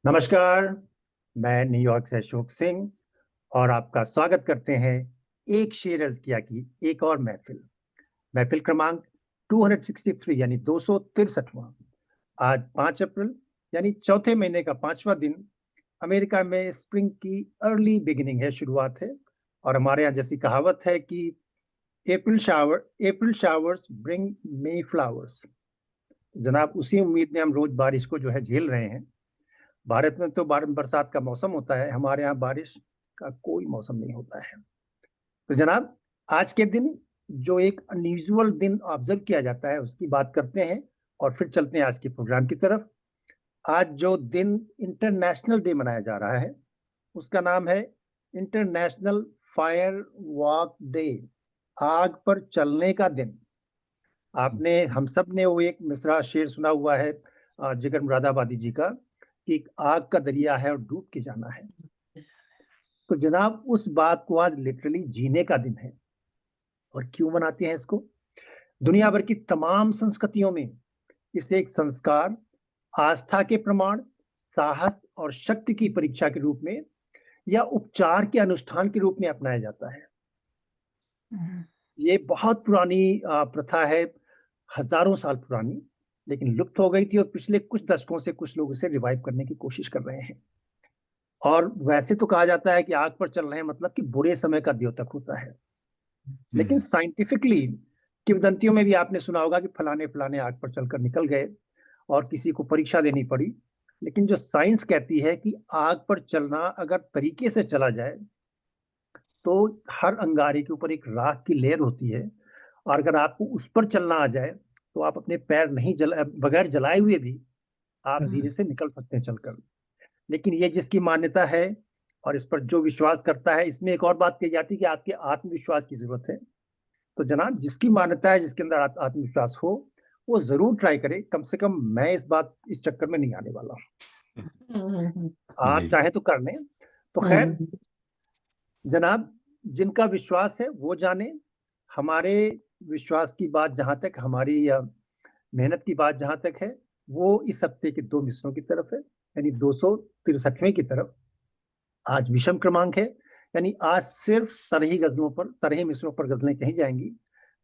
नमस्कार। मैं न्यूयॉर्क से अशोक सिंह और आपका स्वागत करते हैं एक शेर अर्ज किया की एक और महफिल महफिल क्रमांक 263 यानी 263वां। आज 5 अप्रैल यानी चौथे महीने का 5वां दिन। अमेरिका में स्प्रिंग की अर्ली बिगिनिंग है, शुरुआत है। और हमारे यहाँ जैसी कहावत है कि एप्रिल शावर्स ब्रिंग मे फ्लावर्स। जनाब, उसी उम्मीद में हम रोज बारिश को जो है झेल रहे हैं। भारत में तो बरसात का मौसम होता है, हमारे यहाँ बारिश का कोई मौसम नहीं होता है। तो जनाब, आज के दिन जो एक अनयूजुअल दिन ऑब्जर्व किया जाता है उसकी बात करते हैं और फिर चलते हैं आज के प्रोग्राम की तरफ। आज जो दिन इंटरनेशनल डे मनाया जा रहा है उसका नाम है इंटरनेशनल फायर वॉक डे, आग पर चलने का दिन। आपने हम सब ने वो एक मिसरा शेर सुना हुआ है जिगर मुरादाबादी जी का कि आग का दरिया है और डूब के जाना है। तो जनाब, उस बात को आज लिटरली जीने का दिन है। और क्यों मनाते हैं इसको? दुनिया भर की तमाम संस्कृतियों में इसे एक संस्कार, आस्था के प्रमाण, साहस और शक्ति की परीक्षा के रूप में या उपचार के अनुष्ठान के रूप में अपनाया जाता है। ये बहुत पुरानी प्रथा है, हजारों साल पुरानी, लेकिन लुप्त हो गई थी और पिछले कुछ दशकों से कुछ लोग इसे रिवाइव करने की कोशिश कर रहे हैं। और वैसे तो कहा जाता है कि आग पर चल रहे हैं मतलब कि बुरे समय का द्योतक होता है, लेकिन साइंटिफिकली किंवदंतियों में भी आपने सुना होगा कि फलाने फलाने आग पर चलकर निकल गए और किसी को परीक्षा देनी पड़ी। लेकिन जो साइंस कहती है कि आग पर चलना अगर तरीके से चला जाए तो हर अंगारे के ऊपर एक राख की लेयर होती है, और अगर आपको उस पर चलना आ जाए तो आप अपने पैर नहीं बगैर जलाए हुए भी आप धीरे से निकल सकते हैं चलकर। लेकिन ये जिसकी मान्यता है और इस पर जो विश्वास करता है, इसमें एक और बात कही जाती है कि आपके आत्मविश्वास की जरूरत है। तो जनाब, जिसकी मान्यता है, जिसके अंदर आत्मविश्वास हो, वो जरूर ट्राई करे। कम से कम मैं इस चक्कर में नहीं आने वाला हूँ। आप चाहे तो कर लें। तो खैर जनाब, जिनका विश्वास है वो जाने। हमारे विश्वास की बात जहां तक, हमारी मेहनत की बात जहां तक है, वो इस हफ्ते के 2 मिसरों की तरफ है, यानी 263वें की तरफ। आज विषम क्रमांक है, यानी आज सिर्फ तरही मिसरों पर गजलें कही जाएंगी।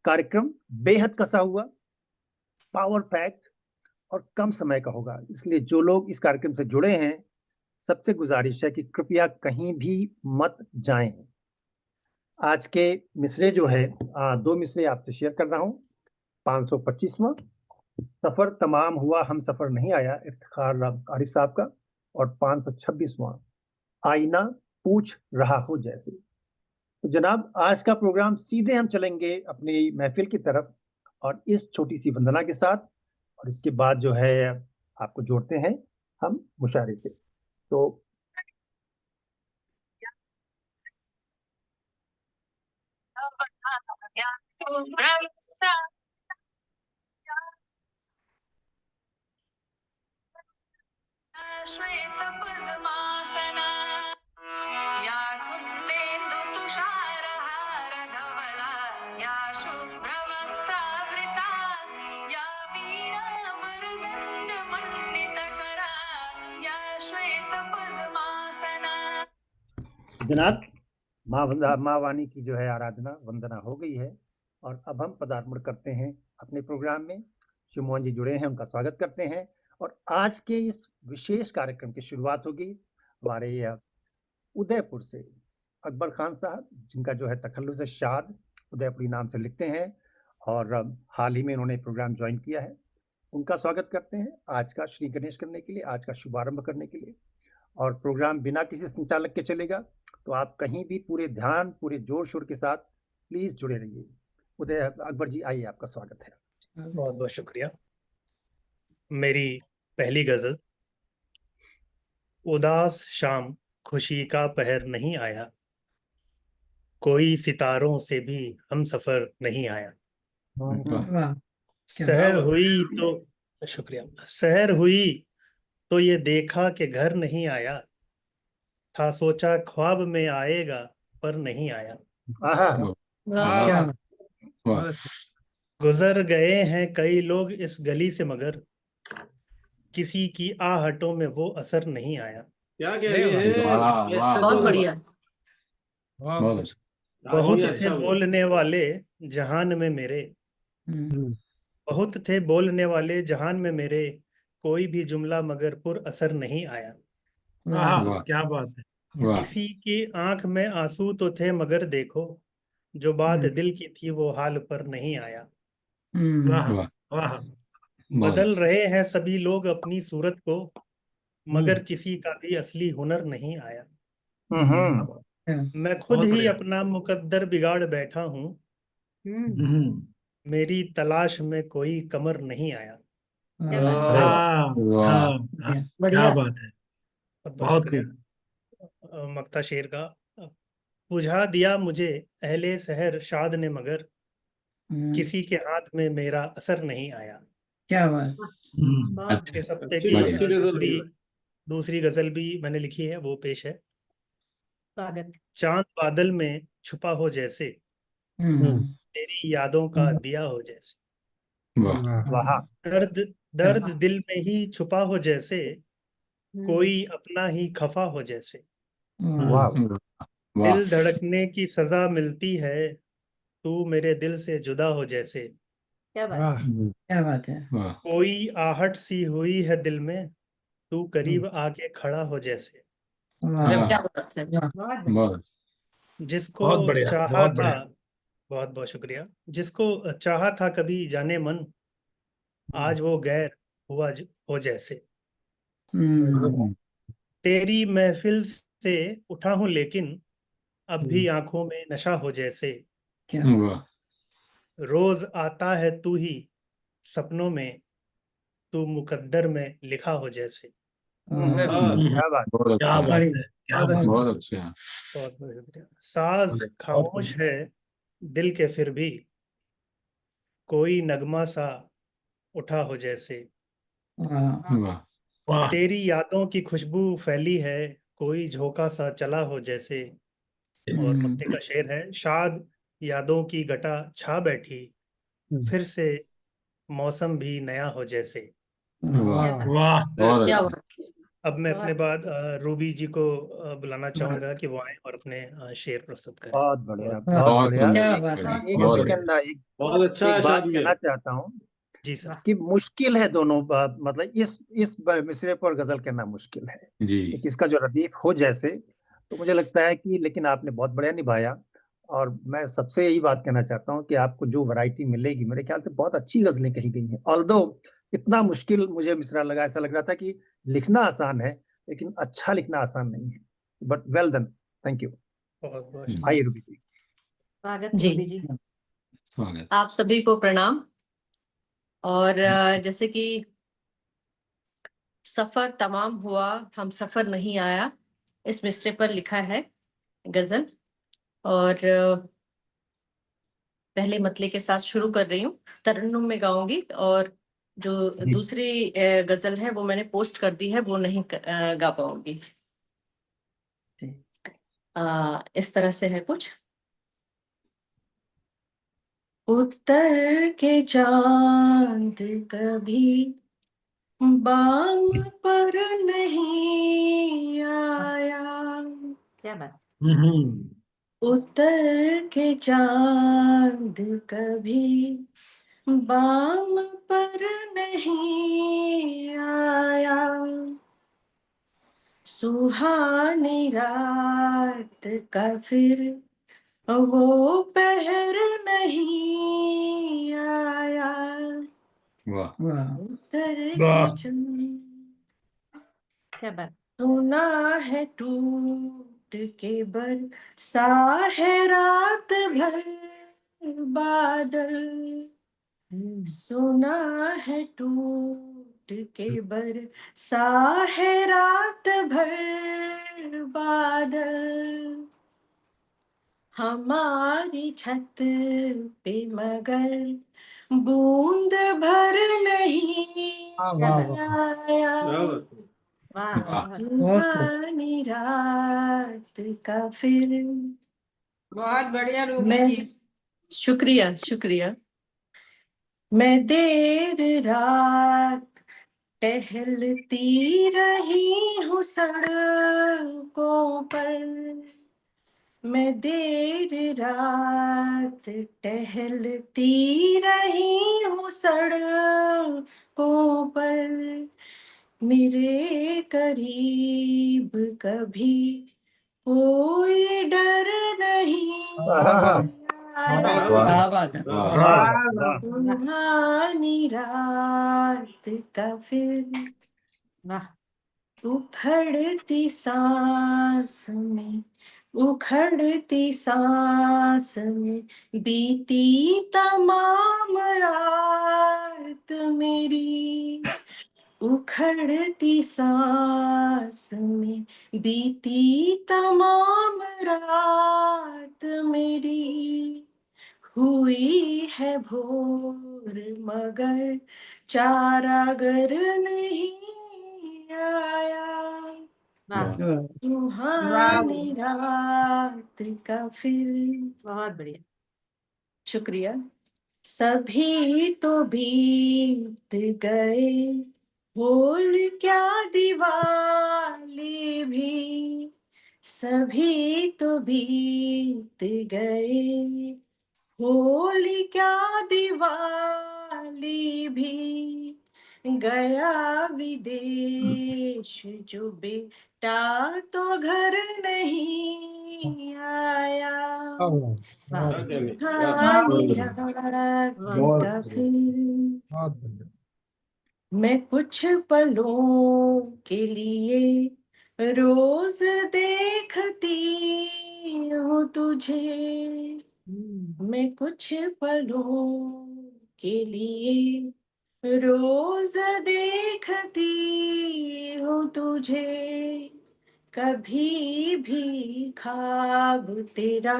कार्यक्रम बेहद कसा हुआ, पावर पैक्ड और कम समय का होगा, इसलिए जो लोग इस कार्यक्रम से जुड़े हैं सबसे गुजारिश है कि कृपया कहीं भी मत जाएं। आज के मिसरे जो है 2 मिसरे आपसे शेयर कर रहा हूं। 525वां, सफर तमाम हुआ हम सफर नहीं आया, इफ्तिखार आरिफ साहब का। और 526वां, आईना पूछ रहा हो जैसे। तो जनाब, आज का प्रोग्राम सीधे हम चलेंगे अपनी महफिल की तरफ और इस छोटी सी वंदना के साथ, और इसके बाद जो है आपको जोड़ते हैं हम मुशायरे से। तो जनाब, माँ वाणी की जो है आराधना वंदना हो गई है और अब हम पदार्पण करते हैं अपने प्रोग्राम में। शिव मोहन जी जुड़े हैं, उनका स्वागत करते हैं। और आज के इस विशेष कार्यक्रम की शुरुआत होगी हमारे उदयपुर से अकबर खान साहब, जिनका जो है तखल्लुस शाद उदयपुरी नाम से लिखते हैं और हाल ही में उन्होंने प्रोग्राम ज्वाइन किया है। उनका स्वागत करते हैं आज का श्री गणेश करने के लिए, आज का शुभारंभ करने के लिए। और प्रोग्राम बिना किसी संचालक के चलेगा, तो आप कहीं भी पूरे ध्यान, पूरे जोर शोर के साथ प्लीज जुड़े रहिए। उदय अकबर जी, आइए, आपका स्वागत है। बहुत बहुत शुक्रिया। मेरी पहली गजल। उदास शाम खुशी का पहर नहीं आया, कोई सितारों से भी हम सफर नहीं आया। सहर हुई तो शुक्रिया। सहर हुई तो ये देखा कि घर नहीं आया, था सोचा ख्वाब में आएगा पर नहीं आया। गुजर गए हैं कई लोग इस गली से मगर किसी की आहटों में वो असर नहीं आया। क्या कह रहे हैं? वाह, वाह, बहुत वाह। बढ़िया। बहुत अच्छा। बहुत अच्छा थे हुआ। बोलने वाले जहान में मेरे, बहुत थे बोलने वाले जहान में मेरे, कोई भी जुमला मगर पुर असर नहीं आया। वाह, क्या बात है। वाह, किसी की आंख में आंसू तो थे मगर देखो, जो बात दिल की थी वो हाल पर नहीं आया। वाह वाह, वाह। बहुत बदल रहे हैं सभी लोग अपनी सूरत को, मगर हम्म, किसी का भी असली हुनर नहीं आया। हम्म। मैं खुद बहुत ही बढ़िया। अपना मुकद्दर बिगाड़ बैठा हूँ, हम्म, मेरी तलाश में कोई कमर नहीं आया। क्या बात है। अरे वाह, हाँ वाह। हाँ हाँ, क्या बढ़िया। बात है। बहुत बहुत बहुत शुक्रिया। खूब। मक्ता शेर का। बुझा दिया मुझे अहले सहर शाद ने मगर, किसी के हाथ में मेरा असर नहीं आया। क्या बात। अच्छा, इस हफ्ते अच्छी की अच्छी गजल दूसरी है। दूसरी गजल भी मैंने लिखी है, वो पेश है। स्वागत। चांद बादल में छुपा हो जैसे, हम्म, तेरी यादों का दिया हो जैसे, वाह, वाह, दर्द दर्द दिल में ही छुपा हो जैसे, हम्म, कोई अपना ही खफा हो जैसे, वाह, वाह, दिल धड़कने की सजा मिलती है, तू मेरे दिल से जुदा हो जैसे, क्या बात है। क्या बात है। वाह, कोई आहट सी हुई है दिल में, तू करीब आके खड़ा हो जैसे, अरे वाह, क्या बात है। बहुत बढ़िया। बहुत जिसको बहुत बढ़िया, चाहा बहुत था। बढ़िया। बहुत बहुत शुक्रिया। जिसको चाहा था कभी जाने मन, आज वो गैर हुआ हो जैसे, तेरी महफिल से उठा हूं लेकिन, अब भी आंखों में नशा हो जैसे, वाह, रोज आता है तू ही सपनों में, तू मुकद्दर में लिखा हो जैसे। क्या बात। बहुत क्या अच्छा, बात है, क्या बात है। बहुत अच्छा। बहुत बहुत शुक्रिया। साज बहुत खामोश बढ़िया। है दिल के फिर भी, कोई नगमा सा उठा हो जैसे, वाह, वाह। तेरी यादों की खुशबू फैली है, कोई झोंका सा चला हो जैसे। और मत्ते का शेर है, शाद यादों की घटा छा बैठी, फिर से मौसम भी नया हो जैसे। वाह, वाह बहुत क्या अच्छा। बात है। अब मैं अपने बाद रूबी जी को बुलाना चाहूंगा कि वो आए और अपने शेर प्रस्तुत करें। बहुत बढ़िया, बहुत बहुत बहुत बढ़िया। सुंदर, क्या एक बात है। एक बहुत बढ़िया। सेकंड, बहुत अच्छा है एक बात शाद कहना में। चाहता हूँ जी सर। कि मुश्किल है दोनों मतलब इस मिसरे पर गजल कहना मुश्किल है, जी, क्योंकि इसका जो रदीफ हो जैसे, तो मुझे लगता है कि, लेकिन आपने बहुत बढ़िया निभाया। और मैं सबसे यही बात कहना चाहता हूँ कि आपको जो वैरायटी मिलेगी, मेरे ख्याल से बहुत अच्छी गजलें कही गई हैं। ऑल्दो इतना मुश्किल मुझे मिसरा लगा, ऐसा लग रहा था कि लिखना आसान है, लेकिन अच्छा लिखना आसान नहीं है। But well done, thank you. बहुत बहुत आइए रूबी जी। स्वागत जी। जी स्वागत। आप सभी को प्रणाम। और जैसे कि सफर तमाम हुआ, हम सफर नहीं आया, इस मिसरे पर लिखा है गजल। और पहले मतले के साथ शुरू कर रही हूँ, तरन्नुम में गाऊंगी। और जो जी। दूसरी गजल है वो मैंने पोस्ट कर दी है, वो नहीं गा पाऊंगी। इस तरह से है कुछ। उत्तर के चांद कभी बाम पर नहीं आया। क्या बात। उत्तर के चांद कभी बाम पर नहीं आया, सुहानी रात का फिर वो पहर नहीं आया। वाह, उत्तर वाह। के चांद। क्या बात। सुना है टूट के बरसा है रात भर बादल, सुना है टूट के बरसा है रात भर बादल, हमारी छत पे मगर बूंद भर नहीं आया। वाह, सुहानी रात का फिर। बहुत बढ़िया रूबी मैं जी। शुक्रिया शुक्रिया। मैं देर रात टहलती रही हूँ सड़कों पर, मैं देर रात टहलती रही हूँ सड़कों पर, मेरे करीब कभी कोई डर नहीं आया। क्या बात है। वाह वाह सुहानी रात का फिर वाह उखड़ती सांस में बीती तमाम रात मेरी, उखड़ती सांस में बीती तमाम रात मेरी, हुई है भोर मगर चारागर नहीं आया। वाह सुहानी रात का फिर। बहुत बढ़िया। शुक्रिया। सभी तो बीत गए, भूल क्या दिवाली भी, सभी तो बीत गए, होली क्या दिवाली भी, गया विदेश जो बेटा तो घर नहीं आया। सुहानी रात का फिर मैं कुछ पलों के लिए रोज देखती हूँ तुझे, मैं कुछ पलों के लिए रोज देखती हूँ तुझे, कभी भी ख्वाब तेरा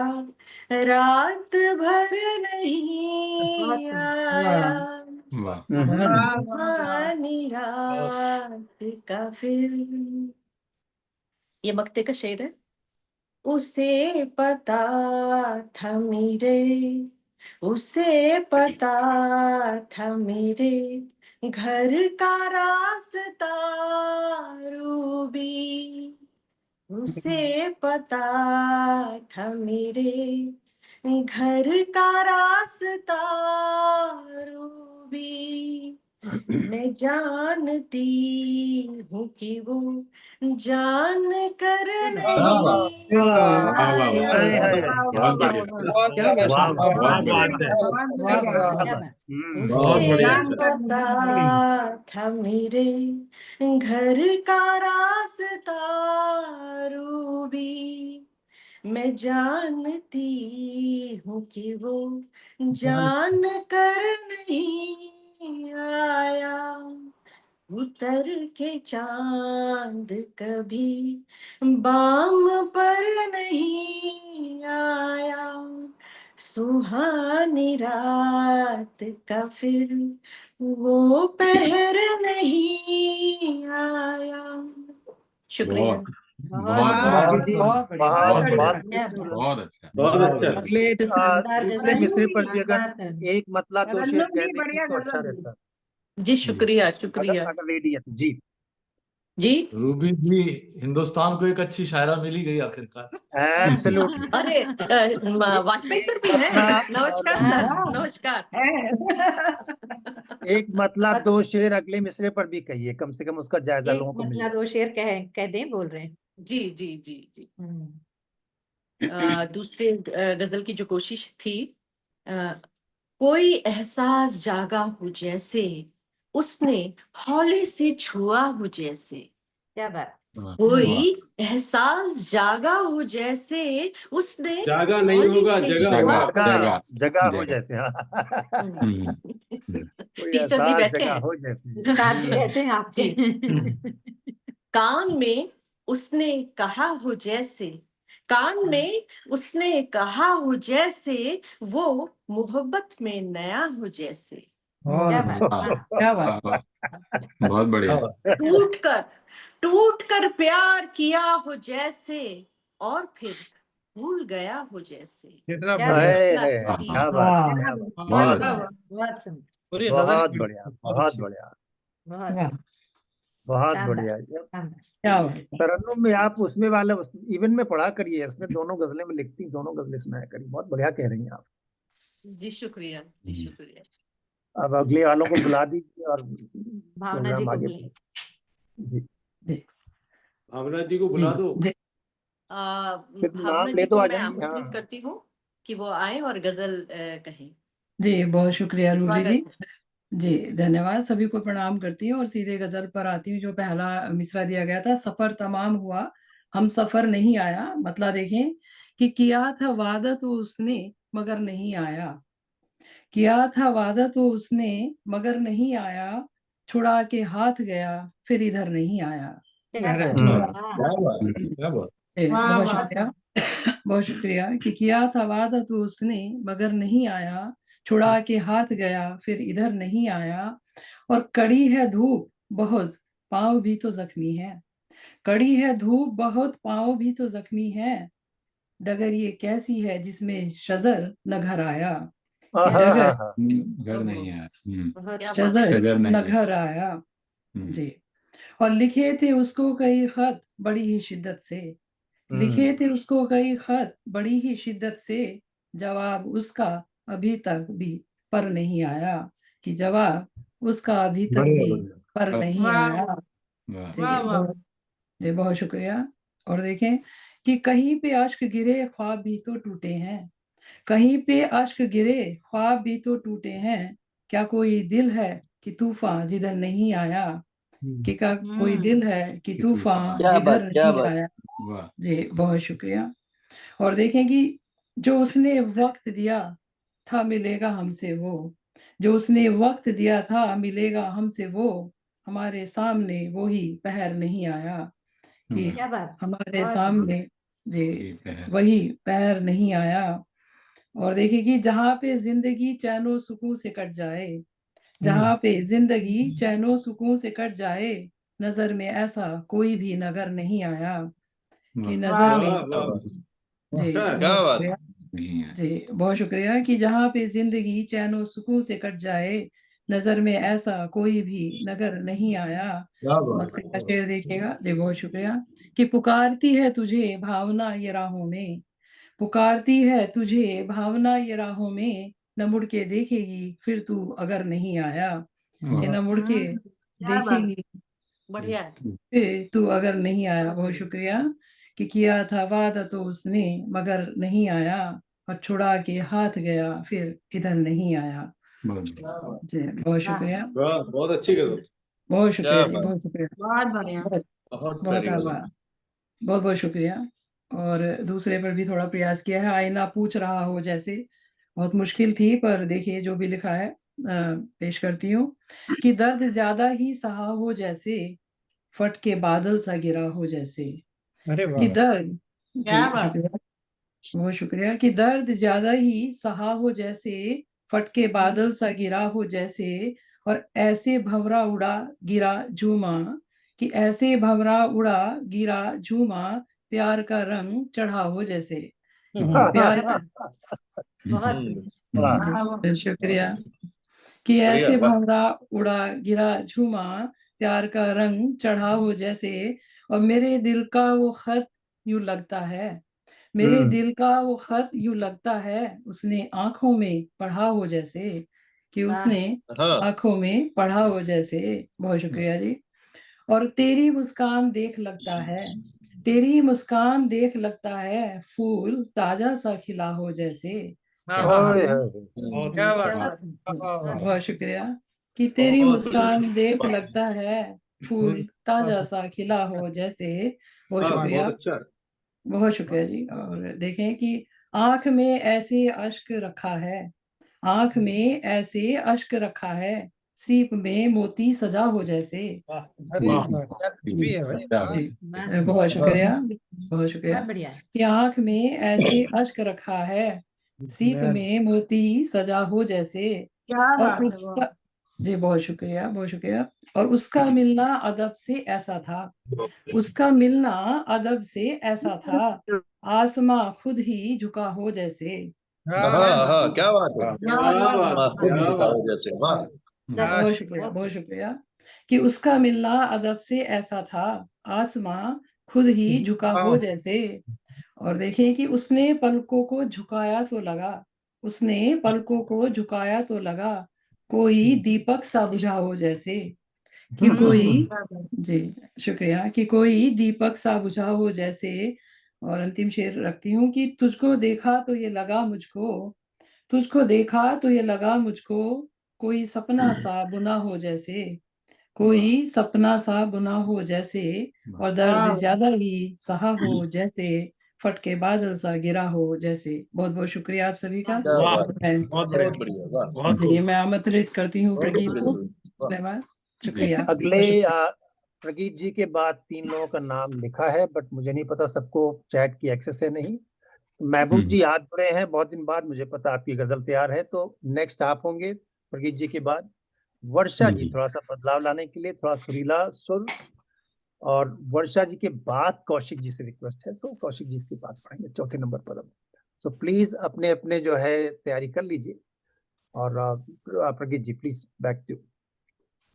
रात भर नहीं आया। वाह सुहानी रात का फिर। ये मक्ते का शेर है। उसे पता था मेरे घर का रास्ता रूबी, उसे पता था मेरे घर का रास्ता रूबी, मैं जानती हूँ कि वो जान कर नहीं आया। बहुत बढ़िया वाह क्या बात है। बहुत उसे बढ़िया। पता था मेरे घर का रास्ता रूबी, मैं जानती हूँ कि वो जान कर नहीं आया। उतर के चांद कभी बाम पर नहीं आया, सुहानी रात का फिर वो पहर नहीं आया। शुक्रिया। बहुत जी बहुत बहुत बहुत बहुत अच्छा बहुत अच्छा। अगले दूसरे मिसरे पर भी अगर एक मतला दो शेर रन्नू कह भी देती बढ़िया तो अच्छा गजल रहता। जी शुक्रिया अगर शुक्रिया अगर रेडी है तो जी जी। रूबी जी, हिंदुस्तान को एक अच्छी शायरा मिल ही गई आखिरकार। एब्सोल्युटली। अरे वाजपेयी सर भी हैं। नमस्कार सर, नमस्कार। एक मतला दो शेर अगले मिसरे पर भी कहिए, कम से कम उसका जायजा एक लोगों को मिल मतलब जाए। दो शेर कह दें, बोल रहे हैं। जी जी जी जी। दूसरे गजल की जो कोशिश थी, कोई एहसास जागा हो जैसे उसने हौले से छुआ हो जैसे, क्या बात। कोई एहसास जागा हो जैसे उसने जागा नहीं हौले होगा, से जगह छुआ होगा। हो जगह जैसे। जगह हो जैसे। हाँ कोई टीचर जी एहसास बैठे जगह हैं। हो जैसे। उस्ताद जी कहते हैं आपके। कान में उसने कहा हो जैसे, कान में उसने कहा हो जैसे वो मोहब्बत में नया हो जैसे, क्या बात, क्या बात। बहुत बढ़िया। टूट कर प्यार किया हो जैसे और फिर भूल गया हो जैसे। क्या क्या बात है, क्या बात। बहुत सुंदर, बहुत सुंदर। बहुत बढ़िया, बहुत बढ़िया। बहुत बहुत शानदार, बढ़िया। शानदार। क्या बात है। तरन्नुम में आप उसमें वाले इवन में पढ़ा करिए, इसमें दोनों गजलें में लिखती, दोनों गजलें सुनाया करिए, बहुत बढ़िया कह रही हैं आप। जी शुक्रिया, जी शुक्रिया। अब अगले वालों को बुला दीजिए और भावना जी प्रोग्राम को आगे बुला- जी। भावना जी को बुला दो। जी फिर भावना नाम जी ले तो को आ मैं जाएंगे। आमंत्रित हाँ करती हूँ कि वो आए और गजल कहें। जी, बहुत शुक्रिया रूली जी। स्वागत है। जी धन्यवाद, सभी को प्रणाम करती हूँ और सीधे गजल पर आती हूँ। जो पहला मिसरा दिया गया था, सफर तमाम हुआ हम सफर नहीं आया। मतलब देखें कि किया था वादा तो उसने मगर नहीं आया, किया था वादा तो उसने मगर नहीं आया, छुड़ा के हाथ गया फिर इधर नहीं आया। क्या बात है, छुड़ा- वाह, क्या बात है, क्या बात। वाह, बहुत वाह। शुक्रिया बहुत शुक्रिया कि किया था वादा तो उसने मगर नहीं आया, छुड़ा के हाथ गया फिर इधर नहीं आया। और कड़ी है धूप बहुत पाँव भी तो जख्मी है, कड़ी है धूप बहुत पाँव भी तो जख्मी है, डगर ये कैसी है जिसमें शजर न घर आया। कि हाँ डगर हाँ। घर नहीं है। बहुत क्या बात शजर शजर न नहीं है। घर आया। जी, और लिखे थे उसको कई खत बड़ी ही शिद्दत से, लिखे थे उसको कई खत बड़ी ही शिद्दत से, जवाब उसका अभी तक भी पर नहीं आया। कि जवाब उसका अभी तक बढ़िया भी बढ़िया। पर नहीं वाह, आया। वाह। जी वाह, वाह। जी, बहुत शुक्रिया। और देखें कि कहीं पे अश्क गिरे ख्वाब भी तो टूटे हैं, कहीं पे अश्क गिरे ख्वाब भी तो टूटे हैं, क्या कोई दिल है कि तूफान जिधर नहीं आया। कि क्या कोई दिल है कि कि तूफान तूफान जिधर नहीं आया। वाह। जी बहुत शुक्रिया। और देखें कि जो उसने वक्त दिया था मिलेगा हमसे वो, जो उसने वक्त दिया था मिलेगा हमसे वो, हमारे सामने वो ही पहर नहीं आया। कि क्या बात, हमारे बहुत सामने जी ये पहर। वही पहर नहीं आया। और देखिए कि जहाँ पे जिंदगी चैनो सुकून से कट जाए, जहाँ पे जिंदगी चैनो सुकून से कट जाए, नजर में ऐसा कोई भी नगर नहीं आया। कि वाह। नजर में वाह, वाह। जी क्या बहुत शुक्रिया। नहीं है। जी बहुत शुक्रिया कि जहाँ पे जिंदगी चैनो सुकून से कट जाए, नजर में ऐसा कोई भी नगर नहीं आया। क्या बात मक्ते का शेर देखिएगा। जी बहुत शुक्रिया। कि पुकारती है तुझे भावना ये राहों में, पुकारती है तुझे भावना ये राहों में, न मुड़ के देखेगी फिर तू अगर नहीं आया। कि न मुड़ के क्या बात। देखेगी बढ़िया है। फिर तू अगर नहीं आया। बहुत शुक्रिया कि किया था वादा तो उसने मगर नहीं आया, और छुड़ा के हाथ गया फिर इधर नहीं आया। बहुत जी बहुत शुक्रिया। वाह, बहुत अच्छी गजल। बहुत शुक्रिया जी, बहुत शुक्रिया। बहुत बढ़िया। बहुत बहुत बहुत प्यारी गजल। आभार, बहुत बहुत शुक्रिया। और दूसरे पर भी थोड़ा प्रयास किया है, आईना पूछ रहा हो जैसे, बहुत मुश्किल थी पर देखिए जो भी लिखा है पेश करती हूँ। कि दर्द ज्यादा ही सहा हो जैसे, फट के बादल सा गिरा हो जैसे। अरे कि वाह, दर्द जी क्या बात। शुक्रिया, बहुत शुक्रिया। कि दर्द ज्यादा ही सहा हो जैसे, फट के बादल सा गिरा हो जैसे, और ऐसे भंवरा उड़ा गिरा झूमा। कि ऐसे भंवरा उड़ा गिरा झूमा, प्यार का रंग चढ़ा हो जैसे। कि प्यार क्या बात, बहुत सुंदर। वाह। वाह, वाह। जी शुक्रिया। कि बढ़िया, ऐसे वाह। भंवरा उड़ा गिरा झूमा, प्यार का रंग चढ़ा हो जैसे, और मेरे दिल का वो खत यूं लगता है, मेरे दिल का वो खत यूं लगता है, उसने आंखों में पढ़ा हो जैसे। कि उसने हाँ। आंखों में पढ़ा हो जैसे। बहुत शुक्रिया जी। और तेरी मुस्कान देख लगता है, तेरी मुस्कान देख लगता है, फूल ताजा सा खिला हो जैसे। वाह, क्या ओए बात है। होए। क्या बात। बहुत सुंदर, बहुत बहुत शुक्रिया। कि तेरी बहुत मुस्कान देख लगता है, फूल ताजा सा खिला हो जैसे। बहुत हाँ, शुक्रिया, बहुत अच्छा। बहुत शुक्रिया जी। और देखें कि आंख में ऐसे अश्क रखा है, आंख में ऐसे अश्क रखा है, सीप में मोती सजा हो जैसे। अरे वाह। वाह, क्या खूबी है भाई। जी बहुत बहुत शुक्रिया, बहुत शुक्रिया। बहुत बढ़िया। कि आंख में ऐसे अश्क रखा है, सीप में मोती सजा हो जैसे। क्या और बात है। उसका जी बहुत शुक्रिया, बहुत शुक्रिया। और उसका मिलना अदब से ऐसा था, उसका मिलना अदब से ऐसा था, आसमां खुद ही झुका हो जैसे। हाँ, क्या बात है। क्या बात। खुद क्या झुका बात। हो जैसे, वाह। बहुत शुक्रिया, बहुत शुक्रिया। कि उसका मिलना अदब से ऐसा था, आसमां खुद ही झुका हो जैसे। और देखिए कि उसने पलकों को झुकाया तो लगा, उसने पलकों को झुकाया तो लगा, कोई दीपक सा बुझा हो जैसे। कि कोई, जी शुक्रिया, कि कोई दीपक सा बुझा हो जैसे। और अंतिम शेर रखती हूँ कि तुझको देखा तो ये लगा मुझको, तुझको देखा तो ये लगा मुझको, कोई सपना सा बुना हो जैसे, कोई सपना सा बुना हो जैसे। और दर्द ज्यादा ही सहा हो जैसे, फटके बादल सा गिरा हो जैसे। बहुत बहुत शुक्रिया आप सभी का। वाह, मैं बहुत बढ़िया, वाह। जी, मैं आमंत्रित करती हूँ प्रगीत को। धन्यवाद, शुक्रिया। अगले प्रगीत जी के बाद 3 लोगों का नाम लिखा है, बट मुझे नहीं पता सबको चैट की एक्सेस है नहीं। महबूब जी आज जुड़े हैं बहुत दिन बाद, मुझे पता आपकी गजल तैयार है, तो नेक्स्ट आप होंगे प्रगीत जी के बाद। वर्षा जी थोड़ा सा बदलाव लाने के लिए थोड़ा सुरीला सुर, और वर्षा जी के बाद कौशिक जी से रिक्वेस्ट है, सो कौशिक जी इसके बाद पढ़ेंगे चौथे नंबर पर अब। सो प्लीज अपने अपने जो है तैयारी कर लीजिए। और प्रगीत जी प्लीज बैक टू।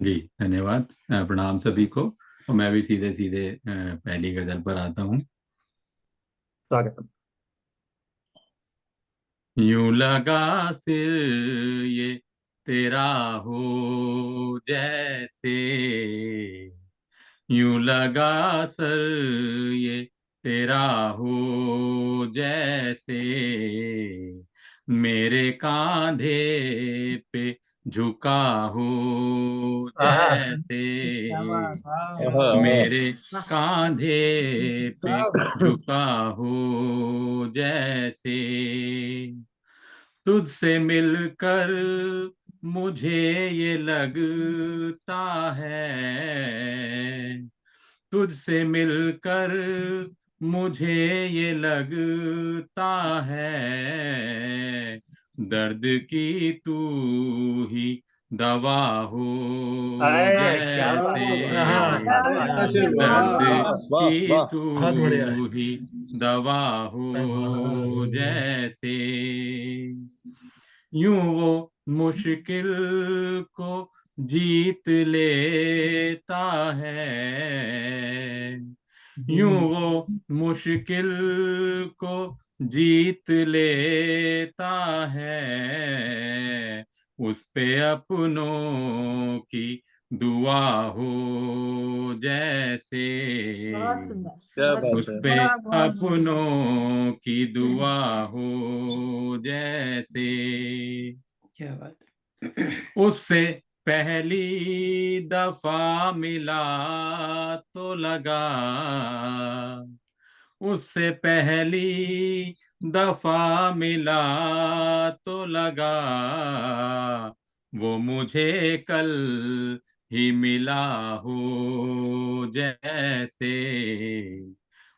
जी धन्यवाद, प्रणाम सभी को। और मैं भी सीधे सीधे पहली गजल पर आता हूँ। स्वागत। यूं लगा सिर ये तेरा हो जैसे, यूं लगा सर ये तेरा हो जैसे, मेरे कांधे पे झुका हो जैसे, मेरे कांधे पे झुका हो जैसे। तुझसे मिलकर मुझे ये लगता है, तुझसे मिलकर मुझे ये लगता है, दर्द की तू ही दवा हो क्या बात जैसे, दर्द की तू ही दवा हो जैसे। यूं वो मुश्किल को जीत लेता है, यूं वो मुश्किल को जीत लेता है, उस पे अपनों की दुआ हो जैसे, उस पे अपनों की दुआ हो जैसे। क्या बात। उससे पहली दफा मिला तो लगा, उससे पहली दफा मिला तो लगा, वो मुझे कल ही मिला हो जैसे,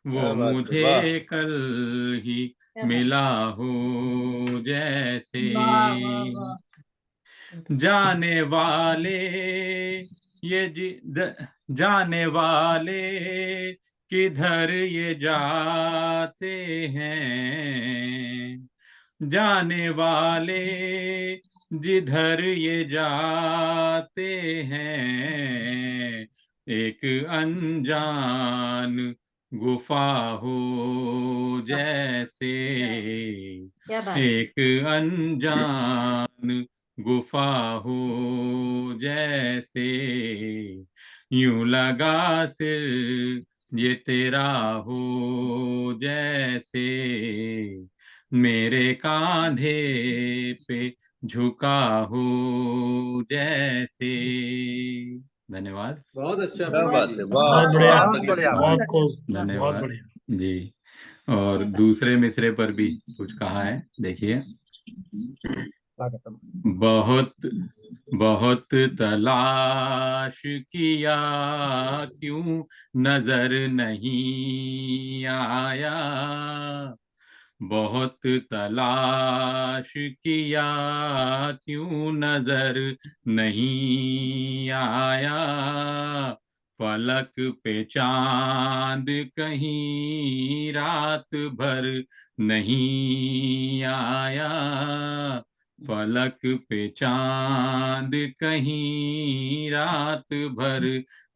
वो मुझे कल ही मिला हो जैसे। जाने वाले जाने वाले किधर ये जाते हैं, जाने वाले जिधर ये जाते हैं, एक अनजान गुफा हो जैसे, एक अनजान गुफा हो जैसे, यूं लगा सिर ये तेरा हो जैसे, मेरे कांधे पे झुका हो जैसे। धन्यवाद। बहुत अच्छा, बहुत बढ़िया, बहुत बढ़िया। बहुत खूब, बहुत धन्यवाद बढ़िया। जी। और दूसरे मिसरे पर भी कुछ कहा है, देखिए। स्वागतम। बहुत बहुत तलाश किया क्यों नजर नहीं आया, बहुत तलाश किया क्यों नजर नहीं आया, फलक पे चांद कहीं रात भर नहीं आया, फलक पे चांद कहीं रात भर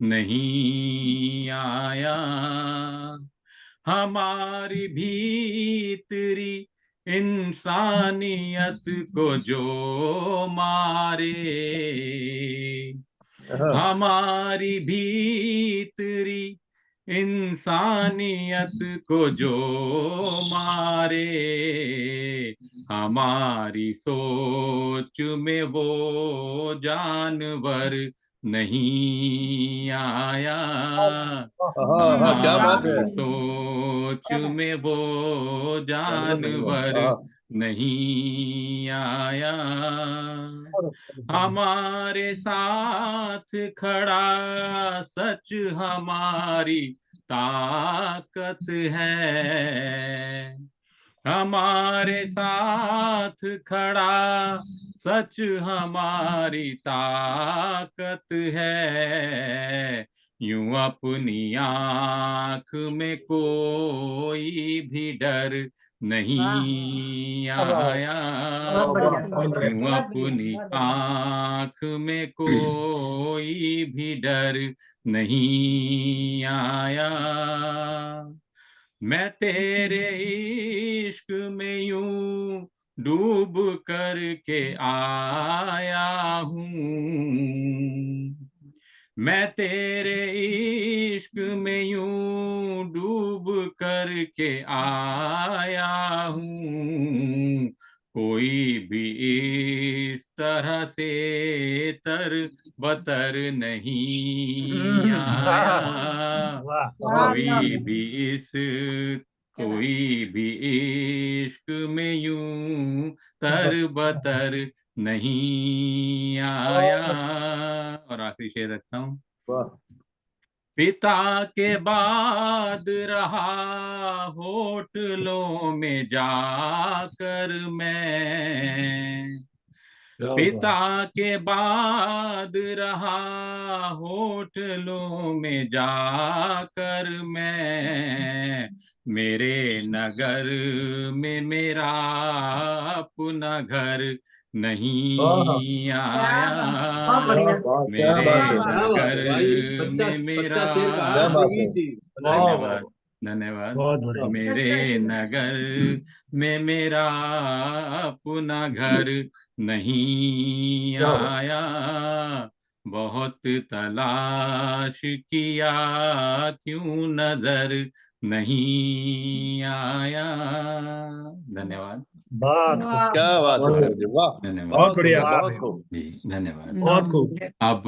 नहीं आया, हमारी भीतरी इंसानियत को जो मारे, हमारी भीतरी इंसानियत को जो मारे, हमारी सोच में वो जानवर नहीं आया, क्या बात है। हमारी सोच में वो जानवर नहीं आया, हमारे साथ खड़ा सच हमारी ताकत है, हमारे साथ खड़ा सच हमारी ताकत है, यूं अपनी आँख में कोई भी डर नहीं आया, यूं अपनी आँख में कोई भी डर नहीं आया, मैं तेरे इश्क में यूं डूब करके आया हूँ, मैं तेरे इश्क में यूं डूब करके आया हूँ, कोई भी इस तरह से तर बतर नहीं आया, कोई भी इश्क में यूं तर बतर नहीं आया। और आखिरी शेर रखता हूँ, पिता के बाद रहा होटलों में जाकर मैं, पिता के बाद रहा होटलों में जाकर मैं, मेरे नगर में मेरा अपना घर नहीं आया, मेरे नगर में मेरा, धन्यवाद धन्यवाद, मेरे नगर में मेरा अपना घर नहीं आया, बहुत तलाश किया क्यों नजर नहीं आया। धन्यवाद। क्या बात है सर जी, वाह, धन्यवाद, बहुत बढ़िया, बहुत खूब जी धन्यवाद, बहुत खूब। अब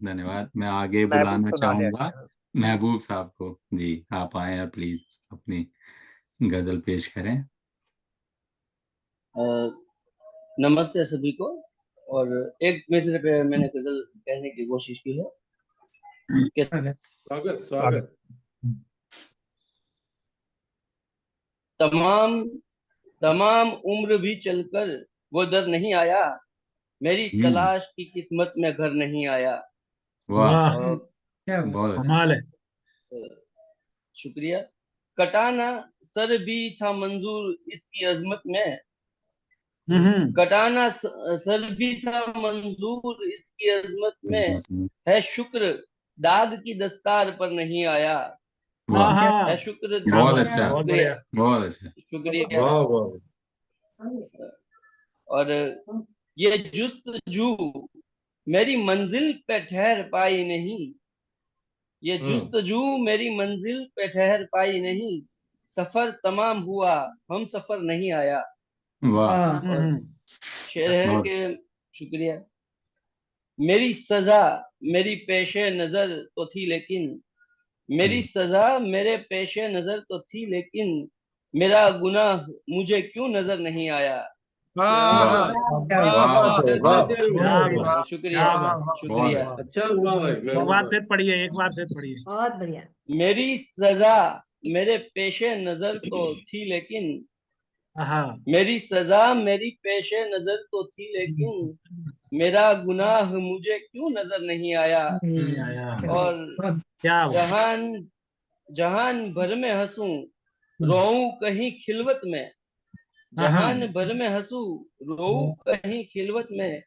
धन्यवाद। मैं आगे बुलाना चाहूंगा महबूब साहब को। जी आप आए और प्लीज अपनी गजल पेश करें। नमस्ते सभी को, और एक मिसरे पे मैंने गजल कहने की कोशिश की है। स्वागत स्वागत। तमाम उम्र भी चलकर वो दर नहीं आया, मेरी तलाश की किस्मत में घर नहीं आया। वाह, बहुत कमाल है। शुक्रिया। कटाना सर भी था मंजूर इसकी अजमत में, कटाना सर भी था मंजूर इसकी अजमत में, है शुक्र दाद की दस्तार पर नहीं आया, है शुक्र। बहुत अच्छा, बहुत अच्छा, शुक्रिया। और ये जुस्तजू मेरी मंजिल पे ठहर पाई नहीं, ये जुस्तजू मेरी मंजिल पे ठहर पाई नहीं, सफर तमाम हुआ हम सफर नहीं आया। शेर है कि शुक्रिया। मेरी सजा मेरी पेशे नजर तो थी लेकिन, मेरी सजा मेरे पेशे नजर तो थी लेकिन, मेरा गुनाह मुझे क्यों नजर नहीं आया। शुक्रिया शुक्रिया। अच्छा हुआ भाई, एक बार फिर पढ़िए, एक बार फिर पढ़िए। बहुत बढ़िया। मेरी सजा मेरे पेशे नजर तो थी लेकिन, मेरी सजा मेरी पेशे नजर तो थी लेकिन, मेरा गुनाह मुझे क्यों नजर नहीं आया। और जहान भर में हंसूं रोऊं कहीं खिलवत में, जहान भर में हंसू रोऊं कहीं खिलवत में,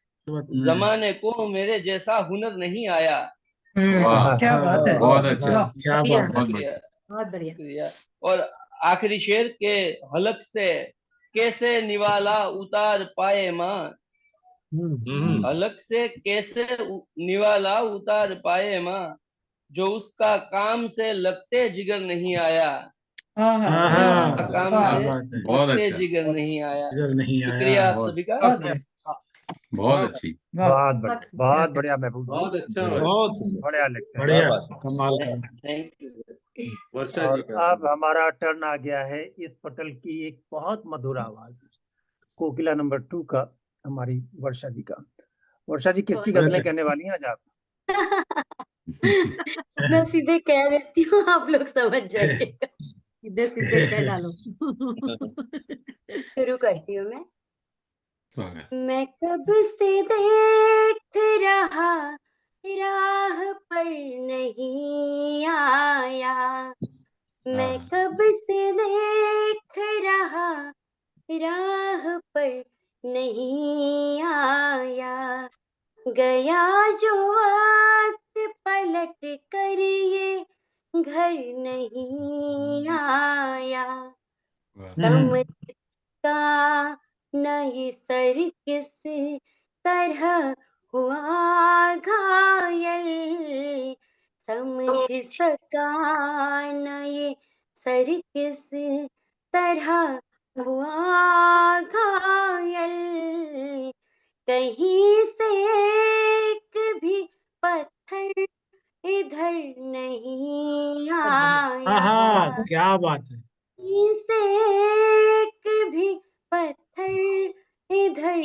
जमाने को मेरे जैसा हुनर नहीं आया। वाह, क्या बात है, बहुत अच्छा, वाह, क्या बात है। शुक्रिया, बहुत बढ़िया। शुक्रिया। और आखिरी शेर के हलक से कैसे निवाला उतार पाए माँ, हलक से कैसे निवाला उतार पाए माँ, जो उसका काम से लगते जिगर नहीं आया, हाँ, काम क्या से बात है। बहुत लगते अच्छा, जिगर नहीं आया। इधर नहीं आया। शुक्रिया आप बहुत सभी का। बहुत बढ़िया, बहुत अच्छी। वाह, बहुत बढ़िया, बहुत बढ़िया महबूब जी, बहुत अच्छा बहुत सुंदर, बढ़िया लिखते हैं। क्या बढ़िया, बात है। कमाल का। Thank you sir. Varsha ji और का। अब हमारा टर्न आ गया है इस पटल की एक बहुत मधुर आवाज, कोकिला नंबर 2 का, हमारी वर्षा जी का। वर्षा जी किसकी गजलें कहने वाली हैं आज आप? मैं सीधे कह देती हूँ, आप लोग समझ जाइएगा। सीधे सीधे कह डालो। शुरू करती हूँ मैं। स्वागत। मैं कब से देख रहा राह पर नहीं आया, मैं कब से देख रहा राह पर नहीं आया, गया जो वक्त पलट कर ये घर नहीं आया, समझता नहीं सर किस तरह हुआ घायल, समझ सका न ये सर किस तरह हुआ घायल, कहीं से एक भी पत्थर इधर नहीं आया, क्या बात है। कहीं से एक भी पत्थर इधर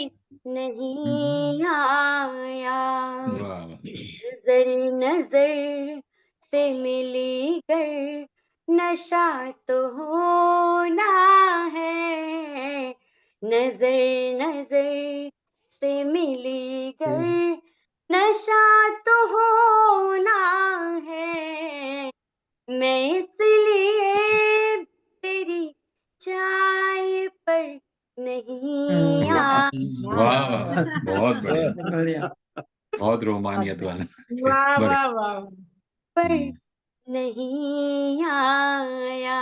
नहीं आया, नजर नजर से मिली गर नशा तो होना है, नजर नजर से मिली गर नशा तो होना है, मैं इसलिए तेरी चाय पर नहीं आया। वाह, बहुत बढ़िया, बहुत रोमानियत वाला। वाह वाह वाह। पर नहीं आया,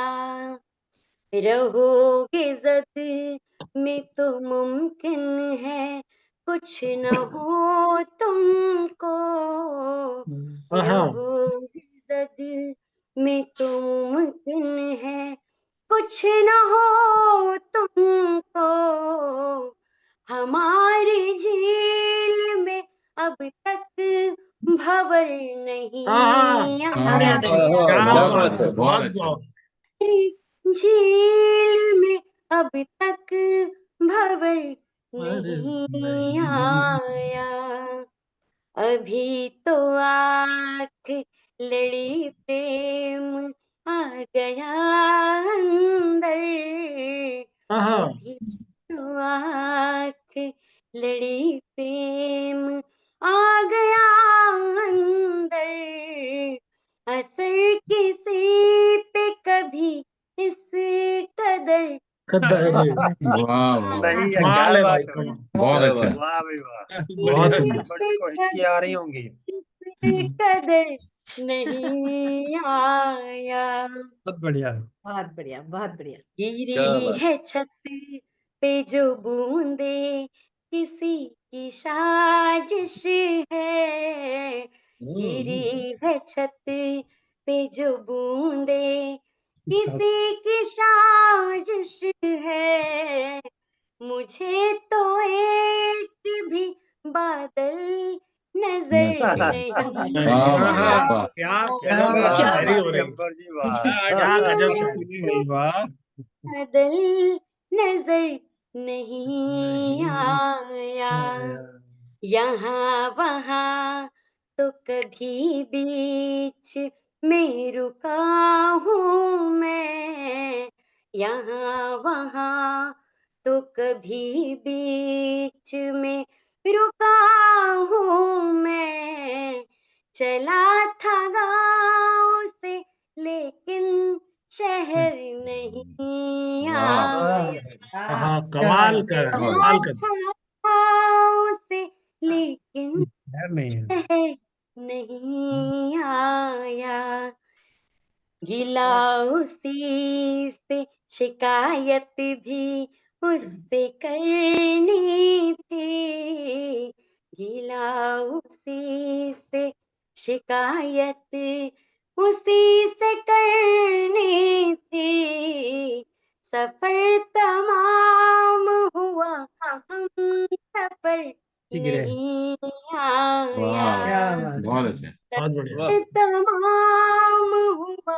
रहोगे जद में तो मुमकिन है कुछ न हो तुमको, रहोगे जद में तो मुमकिन है कुछ न हो तुमको, हमारी झील में अब तक भंवर नहीं आया, क्या बात है। झील में अब तक भंवर नहीं आया, अभी तो आँख लड़ी प्रेम आ गया अंदर, अभी तो आँख लड़ी प्रेम आ गया अंदर, असर किसी पे कभी इस कदर नहीं है, क्या बात है, बहुत अच्छा, वाह भाई वाह, बहुत बड़ी को हिचकी आ रही होंगी। कदर नहीं आया, बहुत बढ़िया, बहुत बढ़िया, बहुत बढ़िया। गिरी है छत पे जो बूंदे किसी की साजिश है, गिरी है छत पे जो बूंदे किसी की साजिश है, मुझे तो एक भी बादल नजर नहीं आया, क्या शायरी हो रही है जी, वाह, गजब शायरी हुई, वाह। बादल नजर नहीं आया, यहाँ वहाँ तो कभी बीच में रुका हूँ मैं, यहाँ वहाँ तो कभी बीच में रुका हूँ मैं, चला था गाँव से लेकिन शहर नहीं आया, कमाल कर कमाल कर से लेकिन शहर नहीं आया, गिला उसी से शिकायत भी उससे करनी थी, गिला उसी से शिकायत उसी से करनी थी, सफर तमाम हुआ हम सफर नहीं आया, बहुत अच्छे, बहुत बढ़िया। सफर तमाम हुआ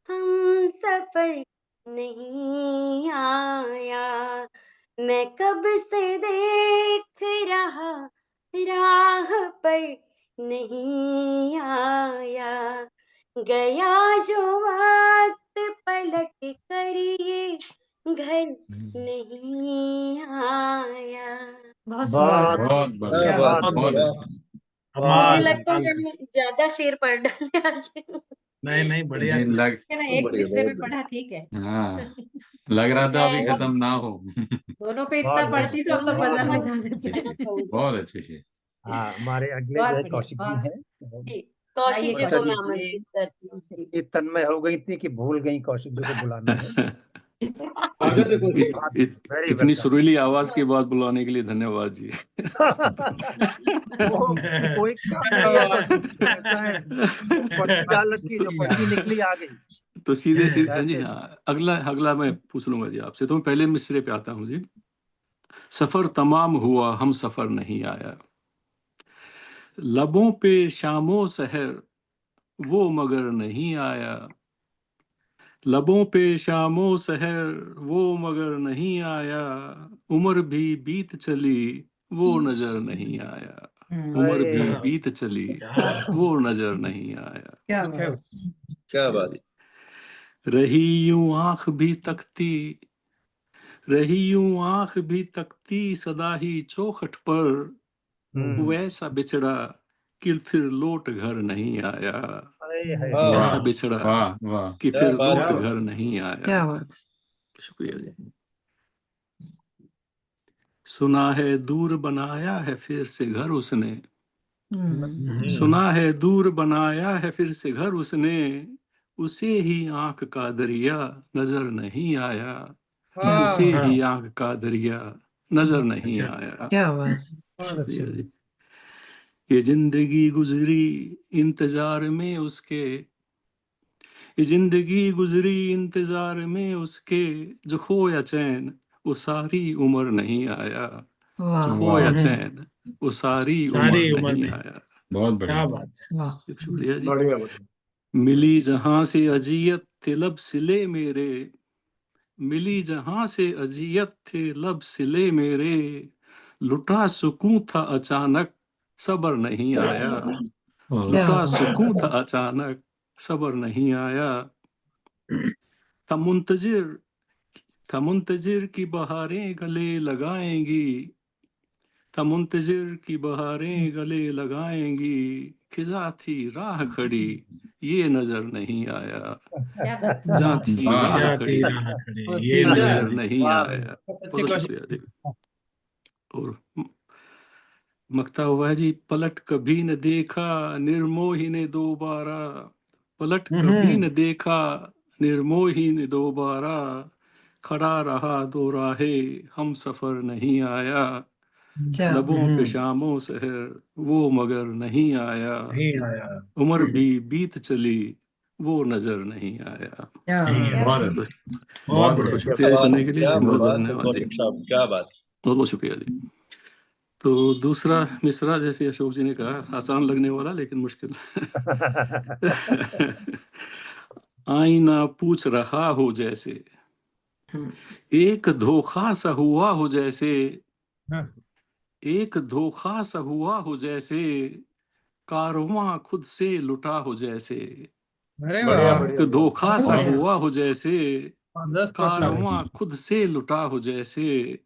हम सफर नहीं आया, मैं कब से देख रहा राह पर नहीं आया, गया जो वक्त पलट कर ये घर नहीं आया। बहुत बहुत बढ़िया। मुझे लगता है मैंने ज्यादा शेर पढ़ डाले आज। नहीं बढ़िया एक दूसरे में पढ़ा, ठीक है। हाँ, लग रहा था अभी खत्म ना हो। दोनों पे इतना पढ़ती तो हम लोग मजा में जा देते। बहुत अच्छे से। हाँ, हमारे अगले बहुत जो है बढ़िया, कौशिक जी बहुत। हैं। कौशिक जी कविता को मैं जी आमंत्रित करती हूँ। ये तन्मय हो गई थी कि भूल गई कौशिक जी को बुलाना है। इतनी सुरीली आवाज के बाद बुलाने के लिए धन्यवाद जी। कोई काम किया कौशिक जी, ऐसा है की जो पर्ची निकली आ गई। तो सीधे जी हाँ, अगला मैं पूछ लूंगा जी आपसे। तो मैं पहले मिसरे पे आता हूँ जी। सफर तमाम हुआ हम सफर नहीं आया, लबों पे शामो सहर वो मगर नहीं आया, लबों पे शामो सहर वो मगर नहीं आया, उम्र भी बीत चली वो नजर नहीं आया, उम्र भी बीत चली वो नजर नहीं आया। क्या बात। रही यूं आंख भी तकती, रही यूं आंख भी तकती सदा ही चौखट पर, वैसा बिछड़ा कि फिर लौट घर नहीं आया, वैसा बिछड़ा कि फिर लौट घर नहीं आया। शुक्रिया जी। सुना है दूर बनाया है फिर से घर उसने, सुना है दूर बनाया है फिर से घर उसने, उसे ही आंख का दरिया नजर नहीं आया, उसे ही आंख का दरिया नजर नहीं आया। क्या बात। शुक्रिया जी। ये जिंदगी गुजरी इंतजार में उसके, ये जिंदगी गुजरी इंतजार में उसके, जो खोया चैन वो सारी उम्र नहीं आया, जो खोया चैन वो सारी उम्र नहीं आया। बहुत बढ़िया, शुक्रिया जी। मिली जहां से अजियत थे लब सिले मेरे, मिली जहां से अजियत थे लब सिले मेरे, लुटा सुकून था अचानक सबर नहीं आया, लुटा सुकून था अचानक सबर नहीं आया, था मुंतजिर की बहारें गले लगाएंगी, था मुंतजिर की बहारें गले लगाएंगी, खिजा थी राह खड़ी ये नजर नहीं आया, जहाँ थी राह खड़ी ये नजर नहीं आया। बहुत शुक्रिया जी। और मकता हुआ है जी। पलट कभी न देखा निर्मोही ने दोबारा, पलट कभी न देखा निर्मोही ने दोबारा, खड़ा रहा दो राहे हम सफर नहीं आया, लबों पे शामों सहर वो मगर नहीं आया, उम्र भी बीत चली वो नजर नहीं आया। बहुत बहुत शुक्रिया सुनने के लिए, बहुत बहुत धन्यवाद जी। क्या बात, बहुत बहुत शुक्रिया जी। तो दूसरा मिसरा जैसे अशोक जी ने कहा आसान लगने वाला लेकिन मुश्किल। आईना पूछ रहा हो जैसे, एक धोखा सा हुआ हो जैसे, एक धोखा सा हुआ हो जैसे, कारवां खुद से लुटा हो जैसे, एक धोखा सा हुआ हो जैसे, कारवां खुद से लुटा हो जैसे,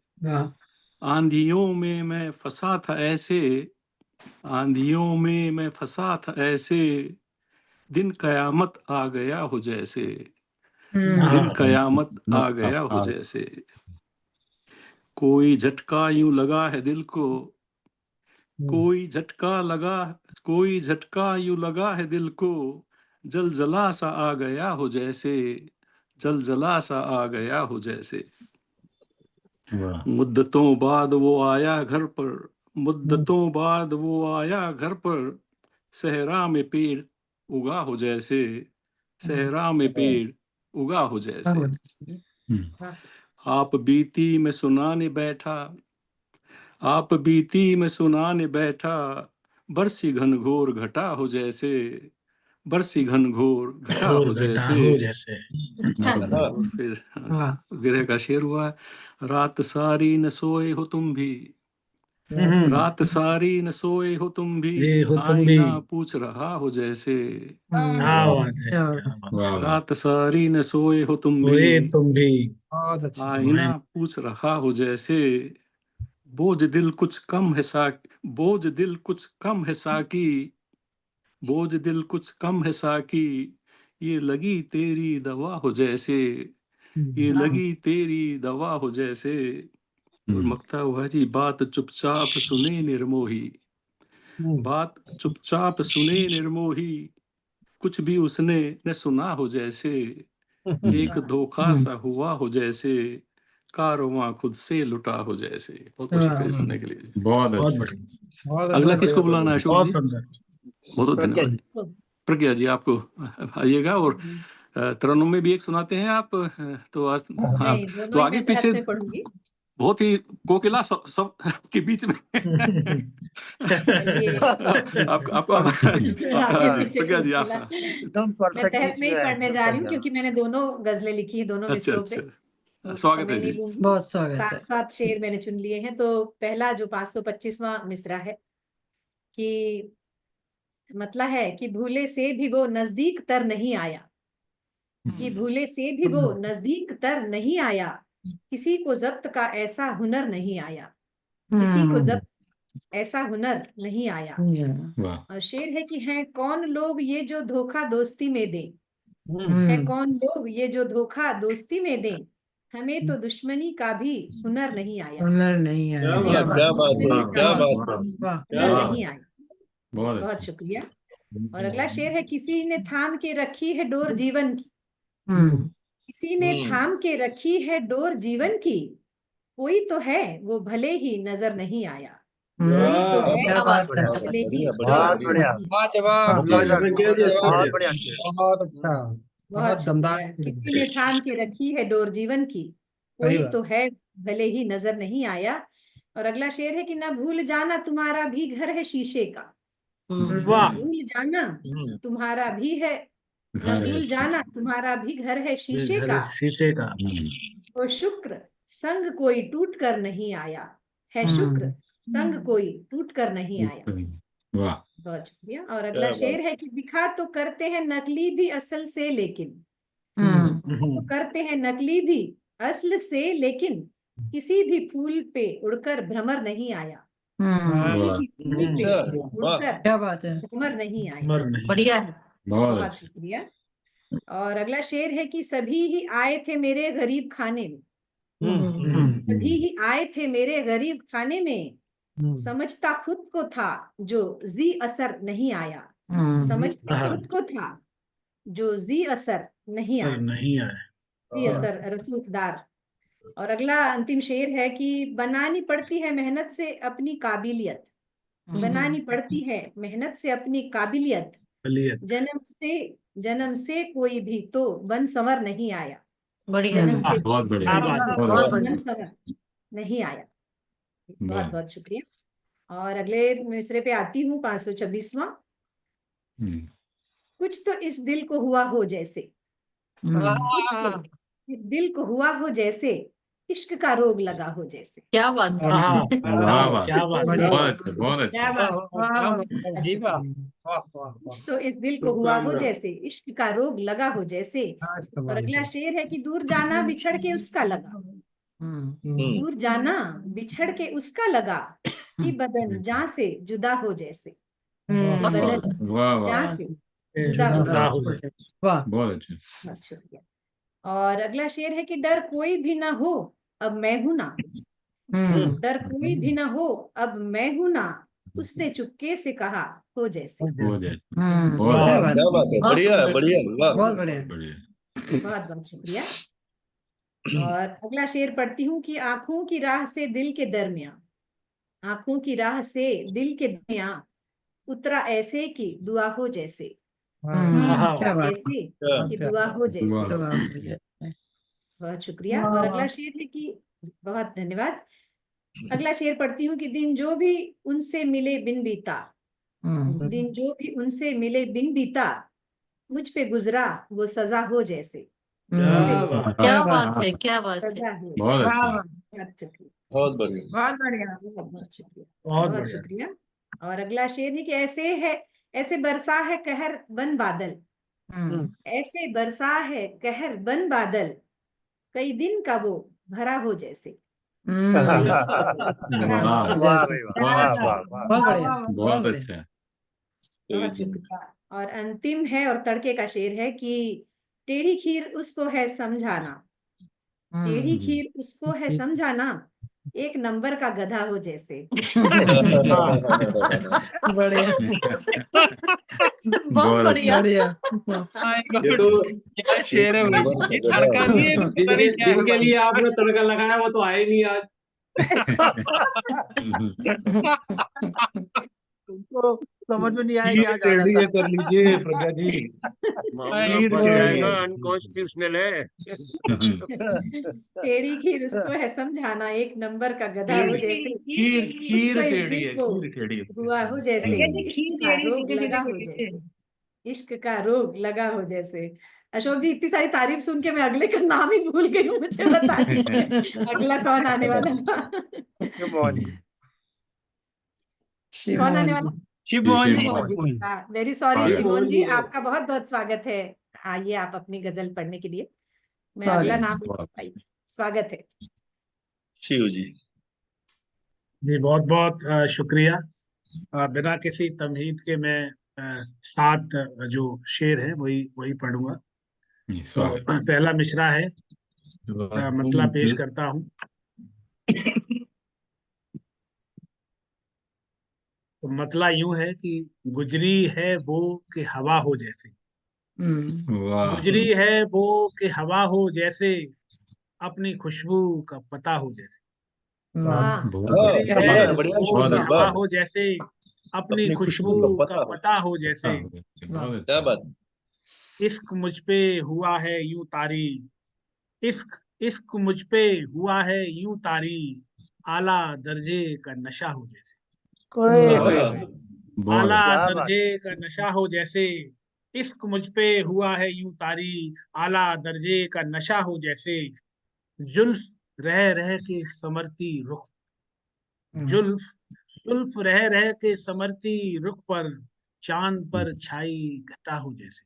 आंधियों में मैं फंसा था ऐसे, आंधियों में मैं फंसा था ऐसे, दिन कयामत आ गया हो जैसे, दिन कयामत आ गया हो जैसे, कोई झटका यूं लगा है दिल को, कोई झटका यूं लगा है दिल को, जलजला सा आ गया हो जैसे, जलजला सा आ गया हो जैसे। मुद्दतों बाद वो आया घर पर, मुद्दतों बाद वो आया घर पर, सहरा में पेड़ उगा हो जैसे, सहरा में पेड़ उगा हो जैसे। आप बीती में सुनाने बैठा, आप बीती में सुनाने बैठा, बरसी घनघोर घटा हो जैसे, बरसी घनघोर घटा हो जैसे। और फिर विरह का शेर हुआ, रात सारी न सोए हो तुम भी, रात सारी न सोए हो तुम भी, आईना पूछ रहा हो जैसे। रात सारी न सोए हो तुम भी, आईना पूछ रहा हो जैसे। बोझ दिल कुछ कम है साकी, बोझ दिल कुछ कम है साकी, बोझ दिल कुछ कम है साकी, ये लगी तेरी दवा हो जैसे, ये लगी तेरी दवा हो जैसे। और मकता हुआ जी, बात चुपचाप सुने निर्मोही, बात चुपचाप सुने निर्मोही, कुछ भी उसने न सुना हो जैसे, एक धोखा सा हुआ हो जैसे, कारवां खुद से लुटा हो जैसे। बहुत बहुत शुक्रिया सुनने के लिए। बहुत अच्छा। अगला किसको बुलाना है अशोक जी? बहुत धन्यवाद। प्रज्ञा जी आपको आइएगा, और तरन्नुम में भी एक सुनाते हैं आप, तो आज तो आगे पीछे बहुत ही कोकिला सब के बीच में आपको प्रज्ञा जी आप एकदम मैं परफेक्ट तहत बीच में ही में है, पढ़ने एकदम जा रही सही हूँ है। क्योंकि मैंने दोनों गजलें लिखी है, दोनों अच्छा विषयों पे। अच्छा, स्वागत है जी। बहुत स्वागत है। 7 शेर मैंने चुन लिए हैं। तो पहला जो 525वां मिसरा है कि मतलब है कि भूले से भी वो नजदीक तर नहीं आया, कि भूले से भी वो नजदीक तर नहीं आया, किसी को जब्त का ऐसा हुनर नहीं आया, किसी को जब्त ऐसा हुनर नहीं आया। और शेर है कि हैं कौन लोग ये जो धोखा दोस्ती में दें, है कौन लोग ये जो धोखा दोस्ती में दें, हमें तो दुश्मनी का भी हुनर नहीं आया, हुनर नहीं है। क्या बात है, क्या बात है। हुनर नहीं आया। बहुत बहुत शुक्रिया। और अगला शेर है, किसी ने थाम के रखी है डोर जीवन की, किसी ने थाम के रखी है डोर जीवन की, कोई तो है वो भले ही नजर नहीं आया, कोई तो है क्या बात है। भले ही बहुत बढ़िया, बहुत बढ़िया। बहुत अच्छा, बहुत शुक्रिया। किसी ने थाम के रखी है डोर जीवन की, कोई तो है भले ही नजर नहीं आया। और अगला शेर है कि ना भूल जाना तुम्हारा भी घर है शीशे का, भूल जाना तुम्हारा भी है, न भूल जाना तुम्हारा भी घर है शीशे का, तो शुक्र संग कोई टूट कर नहीं आया, है शुक्र संग कोई टूट कर नहीं आया। वाह, बहुत शुक्रिया। और अगला शेर है कि दिखा तो करते हैं नकली भी असल से लेकिन, तो करते हैं नकली भी असल से लेकिन, किसी भी फूल पे उड़कर भ्रमर नहीं आया, किसी भी फूल पे उड़कर क्या बात है। भ्रमर नहीं आया। बढ़िया है। बहुत शुक्रिया। और अगला शेर है कि सभी ही आए थे मेरे गरीब खाने में, सभी ही आए थे मेरे गरीब खाने में, समझता खुद को था जो जी असर नहीं आया, समझता खुद को था जो जी असर नहीं आया, जी असर रसूखदार। और अगला अंतिम शेर है कि बनानी पड़ती है मेहनत से अपनी काबिलियत, बनानी पड़ती है मेहनत से अपनी काबिलियत, जन्म से कोई भी तो बन संवर नहीं आया, जन्म से बहुत बढ़िया, बन संवर नहीं आया। बहुत बहुत शुक्रिया। और अगले मिसरे पे आती हूँ 526वां। कुछ तो इस दिल को हुआ हो जैसे, कुछ तो इस दिल को हुआ हो जैसे, इश्क का रोग लगा हो जैसे। क्या बात है, क्या बात, बहुत अच्छा। कुछ तो इस दिल को हुआ हो जैसे, इश्क का रोग लगा हो जैसे। और अगला शेर है कि दूर जाना बिछड़ के उसका लगा, दूर जाना बिछड़ के उसका लगा, कि बदन जान से जुदा हो जैसे, बदन जान से जुदा हो जैसे। बहुत अच्छा। बहुत शुक्रिया। और अगला शेर है कि डर कोई भी ना हो अब मैं हूं ना, डर कोई भी ना हो अब मैं हूं ना, उसने चुपके से कहा हो जैसे। हो जाए। क्या बात है, बढ़िया है, बढ़िया, वाह, बहुत बढ़िया। बहुत बहुत शुक्रिया। और अगला शेर पढ़ती हूँ कि आंखों की राह से दिल के दरमियां, आंखों की राह से दिल के दरमियां उतरा ऐसे कि दुआ हो जैसे। क्या बात ऐसे कि दुआ हो जैसे। बहुत शुक्रिया। और अगला शेर है कि बहुत धन्यवाद। अगला शेर पढ़ती हूँ कि दिन जो भी उनसे मिले बिन बीता, दिन जो भी उनसे मिले बिन बीता, मुझ पे गुजरा वो सजा हो जैसे। क्या बात है, क्या बात है। सजा हो बहुत जैसे। अच्छा। बहुत बढ़िया, बहुत बढ़िया। बहुत शुक्रिया, बहुत बहुत बढ़िया। शुक्रिया। और अगला शेर है कि ऐसे है, ऐसे बरसा है कहर बन बादल, ऐसे बरसा है कहर बन बादल, कई दिन का वो भरा हो जैसे। वाह वाह भाई वाह, वाह वाह वाह। बहुत बढ़िया, बहुत अच्छा। बहुत शुक्रिया। और अंतिम है और तड़के का शेर है कि टेढ़ी खीर उसको है समझाना, टेढ़ी खीर उसको है समझाना, एक नंबर का गधा हो जैसे। बढ़िया, बहुत बढ़िया। ये तो क्या शेर है भाई, ये तड़का नहीं है, पता नहीं क्या है जिनके भाई। लिए आपने तड़का लगाया वो तो आए नहीं आज। तुमको समझ में नहीं आया खीर क्या जाना टेढ़ी था। है, कर लीजिए प्रज्ञा जी। खीर बढ़िया। टेढ़ी है। अनकॉन्स्टिट्यूशनल है। टेढ़ी खीर उसको है समझाना, एक नंबर का गधा हो जैसे। खीर कुछ खीर तो इस टेढ़ी दिल है, को खीर टेढ़ी है। हुआ हो जैसे, इश्क का रोग लगा हो जैसे, इश्क का रोग लगा हो जैसे। अशोक जी, इतनी सारी तारीफ सुन के मैं अगले का नाम ही भूल गई हूँ, मुझे बता दीजिए अगला कौन आने वाला था। शिवमोहन जी। कौन आने वाला? शिवमोहन जी। शिवमोहन जी। वेरी सॉरी स्वागत। शिवमोहन जी, शिवमोहन जी। आपका बहुत बहुत स्वागत है। आइए आप अपनी गजल पढ़ने के लिए। मैं स्वागत। अगला नाम, स्वागत है। शिव जी। जी बहुत बहुत शुक्रिया। बिना किसी तमहीद के मैं 7 जो शेर है वही वही पढ़ूंगा। तो पहला मिसरा है, मतला पेश करता हूँ। तो मतला यूं है कि गुजरी है वो कि हवा हो जैसे, गुजरी है वो कि हवा हो जैसे, अपनी खुशबू का पता हो जैसे। गुजरी है बढ़िया है, बढ़िया वो शेर कि है, हवा वाह। हो जैसे, अपनी खुशबू का पता हो जैसे। क्या बात। इश्क मुझ पे हुआ है यूं तारी, इश्क इश्क मुझ पे हुआ है यूं तारी, आला दर्जे का नशा हो जैसे। आला क्या बात। दर्जे का नशा हो जैसे, इश्क मुझ पे हुआ है यूं तारी, आला दर्जे का नशा हो जैसे। जुल्फ रह रह के समरती रुख, जुल्फ जुल्फ रह रह के समरती रुख पर, चांद पर छाई घटा हो जैसे।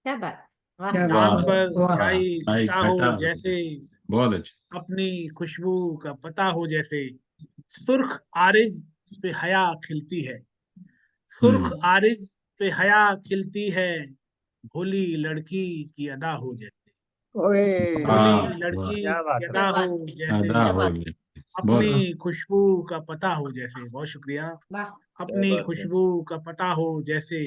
क्या बात, चांद पर छाई घटा हो जैसे, बहुत अच्छा। अपनी खुशबू का पता हो जैसे। सुर्ख आरिज पे हया खिलती है, सुर्ख आरिज पे हया खिलती है, भोली लड़की की अदा हो जैसे, भोली लड़की क्या बात की है। अदा हो जैसे, अपनी खुशबू का पता हो जैसे। बहुत शुक्रिया। अपनी खुशबू का पता हो जैसे,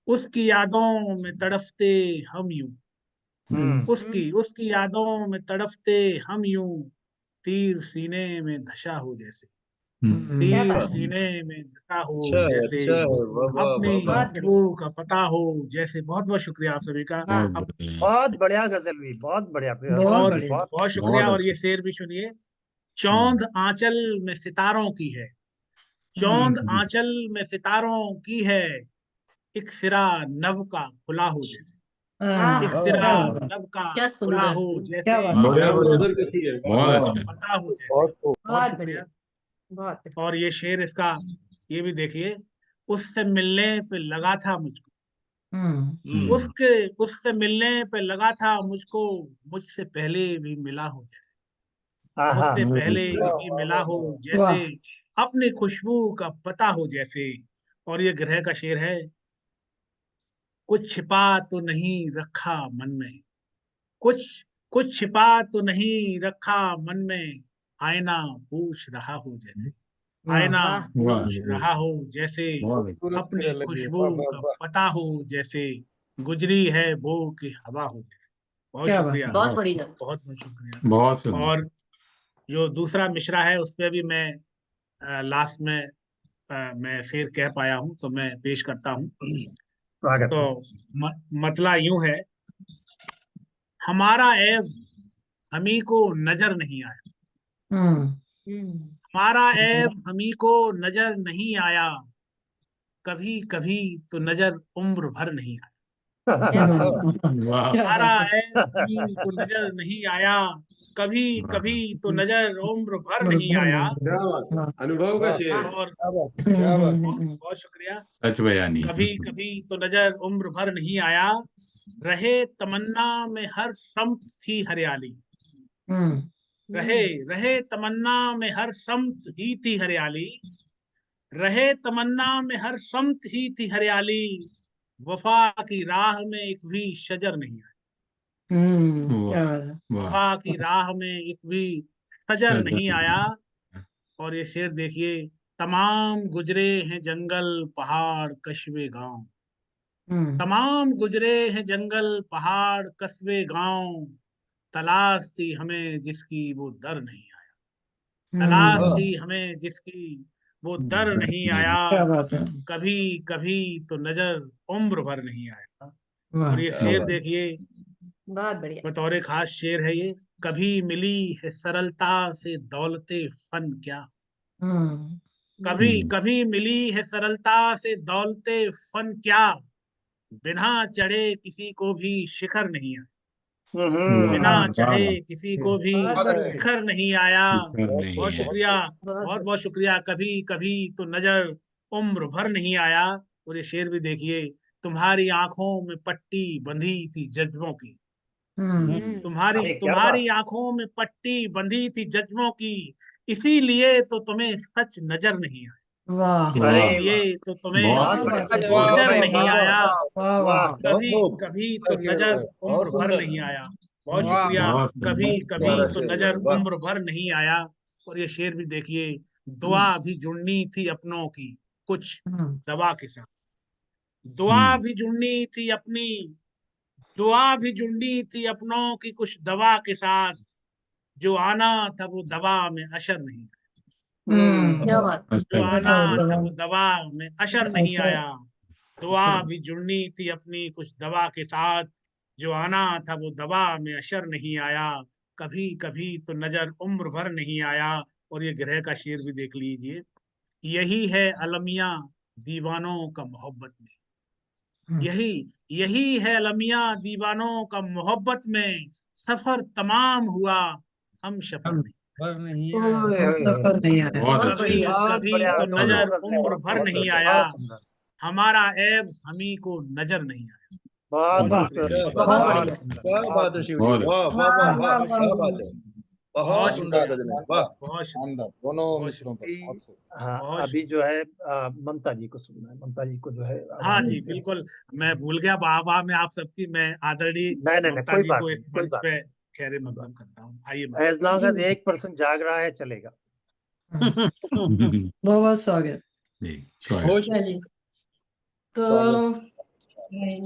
उसकी यादों में तड़पते हम यूं, उसकी यादों में तड़पते हम यूं, तीर सीने में धसा हो जैसे, तीर सीने में धसा हो जैसे, अपनी खुशबू का पता हो जैसे। बहुत बहुत शुक्रिया आप सभी का। बहुत बढ़िया गजल भी, बहुत बढ़िया। बहुत बहुत शुक्रिया। और ये शेर भी सुनिए। चौंध आंचल में सितारों की है, चौंध आंचल में सितारों की है, एक सिरा नभ का खुला हो जैसे, एक सिरा नभ का खुला हो जैसे, पता हो जैसे। बहुत शुक्रिया। और ये शेर इसका ये भी देखिए। उससे मिलने पे लगा था मुझको, उससे मिलने पे लगा था मुझको, मुझसे पहले भी मिला हो जैसे, मुझसे पहले भी मिला हो जैसे, अपनी खुशबू का पता हो जैसे। और ये ग्रह का शेर है। कुछ छिपा तो नहीं रखा मन में, कुछ कुछ छिपा तो नहीं रखा मन में, आईना पूछ रहा हो जैसे, आईना पूछ रहा हो जैसे, अपनी खुशबू का पता हो जैसे, गुजरी है बो की हवा हो जैसे। बहुत शुक्रिया, बहुत बढ़िया, बहुत बहुत शुक्रिया। बहुत सुंदर। और जो दूसरा मिश्रा है उसमें भी मैं लास्ट में मैं शेर कह पाया हूँ, तो मैं पेश करता हूँ। तो मतला यूं है, हमारा ऐब हमी को नजर नहीं आया, हमारा ऐब हमी को नजर नहीं आया, कभी कभी तो नजर उम्र भर नहीं आया। हमारा ऐब हमी को नजर नहीं आया, कभी कभी तो नजर उम्र भर नहीं आया। अनुभव का शेर। और बहुत शुक्रिया। सच बयानी। कभी कभी तो नजर उम्र भर नहीं आया, रहे तमन्ना में हर सम्त थी हरियाली, रहे तमन्ना में हर सम्त ही थी हरियाली, रहे तमन्ना में हर सम्त ही थी हरियाली, वफा की राह में एक भी शजर नहीं आया, वफा की राह में एक भी शजर नहीं आया। और ये शेर देखिए, तमाम गुजरे हैं जंगल पहाड़ कस्बे गांव, तमाम गुजरे हैं जंगल पहाड़ कस्बे गांव, तलाश थी हमें जिसकी वो दर नहीं आया, तलाश थी हमें जिसकी वो दर नहीं आया, कभी कभी तो नजर उम्र भर नहीं आया। और ये शेर देखिए, बहुत बढ़िया, बतौर खास शेर है ये। कभी मिली है सरलता से दौलते फन क्या, कभी कभी मिली है सरलता से दौलते फन क्या, बिना चढ़े किसी को भी शिखर नहीं आया, बिना चढ़े किसी को भी शिखर नहीं आया। बहुत शुक्रिया, बहुत बहुत शुक्रिया। कभी कभी तो नजर उम्र भर नहीं आया। और ये शेर भी देखिए, तुम्हारी आंखों में पट्टी बंधी थी जज्बों की, तुम्हारी आंखों में पट्टी बंधी थी जज्बों की, इसीलिए तो तुम्हें सच नजर नहीं आया, इसीलिए तो तुम्हें नजर नहीं आया, कभी कभी तो नजर उम्र भर नहीं आया। बहुत शुक्रिया। कभी कभी तो नजर उम्र भर नहीं आया। और ये शेर भी देखिए, दुआ भी जुड़नी थी अपनों की कुछ दवा के साथ, दुआ भी जुड़नी थी अपनी, दुआ भी जुड़नी थी अपनों की कुछ दवा के साथ, जो आना था वो दवा में असर नहीं, जो आना था वो दवा में असर नहीं आया, दुआ भी जुड़नी थी अपनी कुछ दवा के साथ, जो आना था वो दवा में असर नहीं आया, कभी कभी तो नजर उम्र भर नहीं आया। और ये ग्रह का शेर भी देख लीजिए, यही है अलमिया दीवानों का मोहब्बत में, यही है अलमिया दीवानों का मोहब्बत में, सफर तमाम हुआ हम सफर नहीं, कभी कभी तो नजर उम्र भर नहीं आया, हमारा ऐब हमी को नजर नहीं आया। बहुत सुंदर, बहुत शानदार दोनों मित्रों का। हाँ, अभी जो है ममता जी को सुनना है, ममता जी को जो है। हाँ जी बिल्कुल, मैं भूल गया, वाह में आप सबकी, मैं आदरणीय ममता जी को इस मंच पे खैर मकदम करता हूँ। आइए, एज लॉन्ग एज 1% जाग रहा है चलेगा। बहुत स्वागत। तो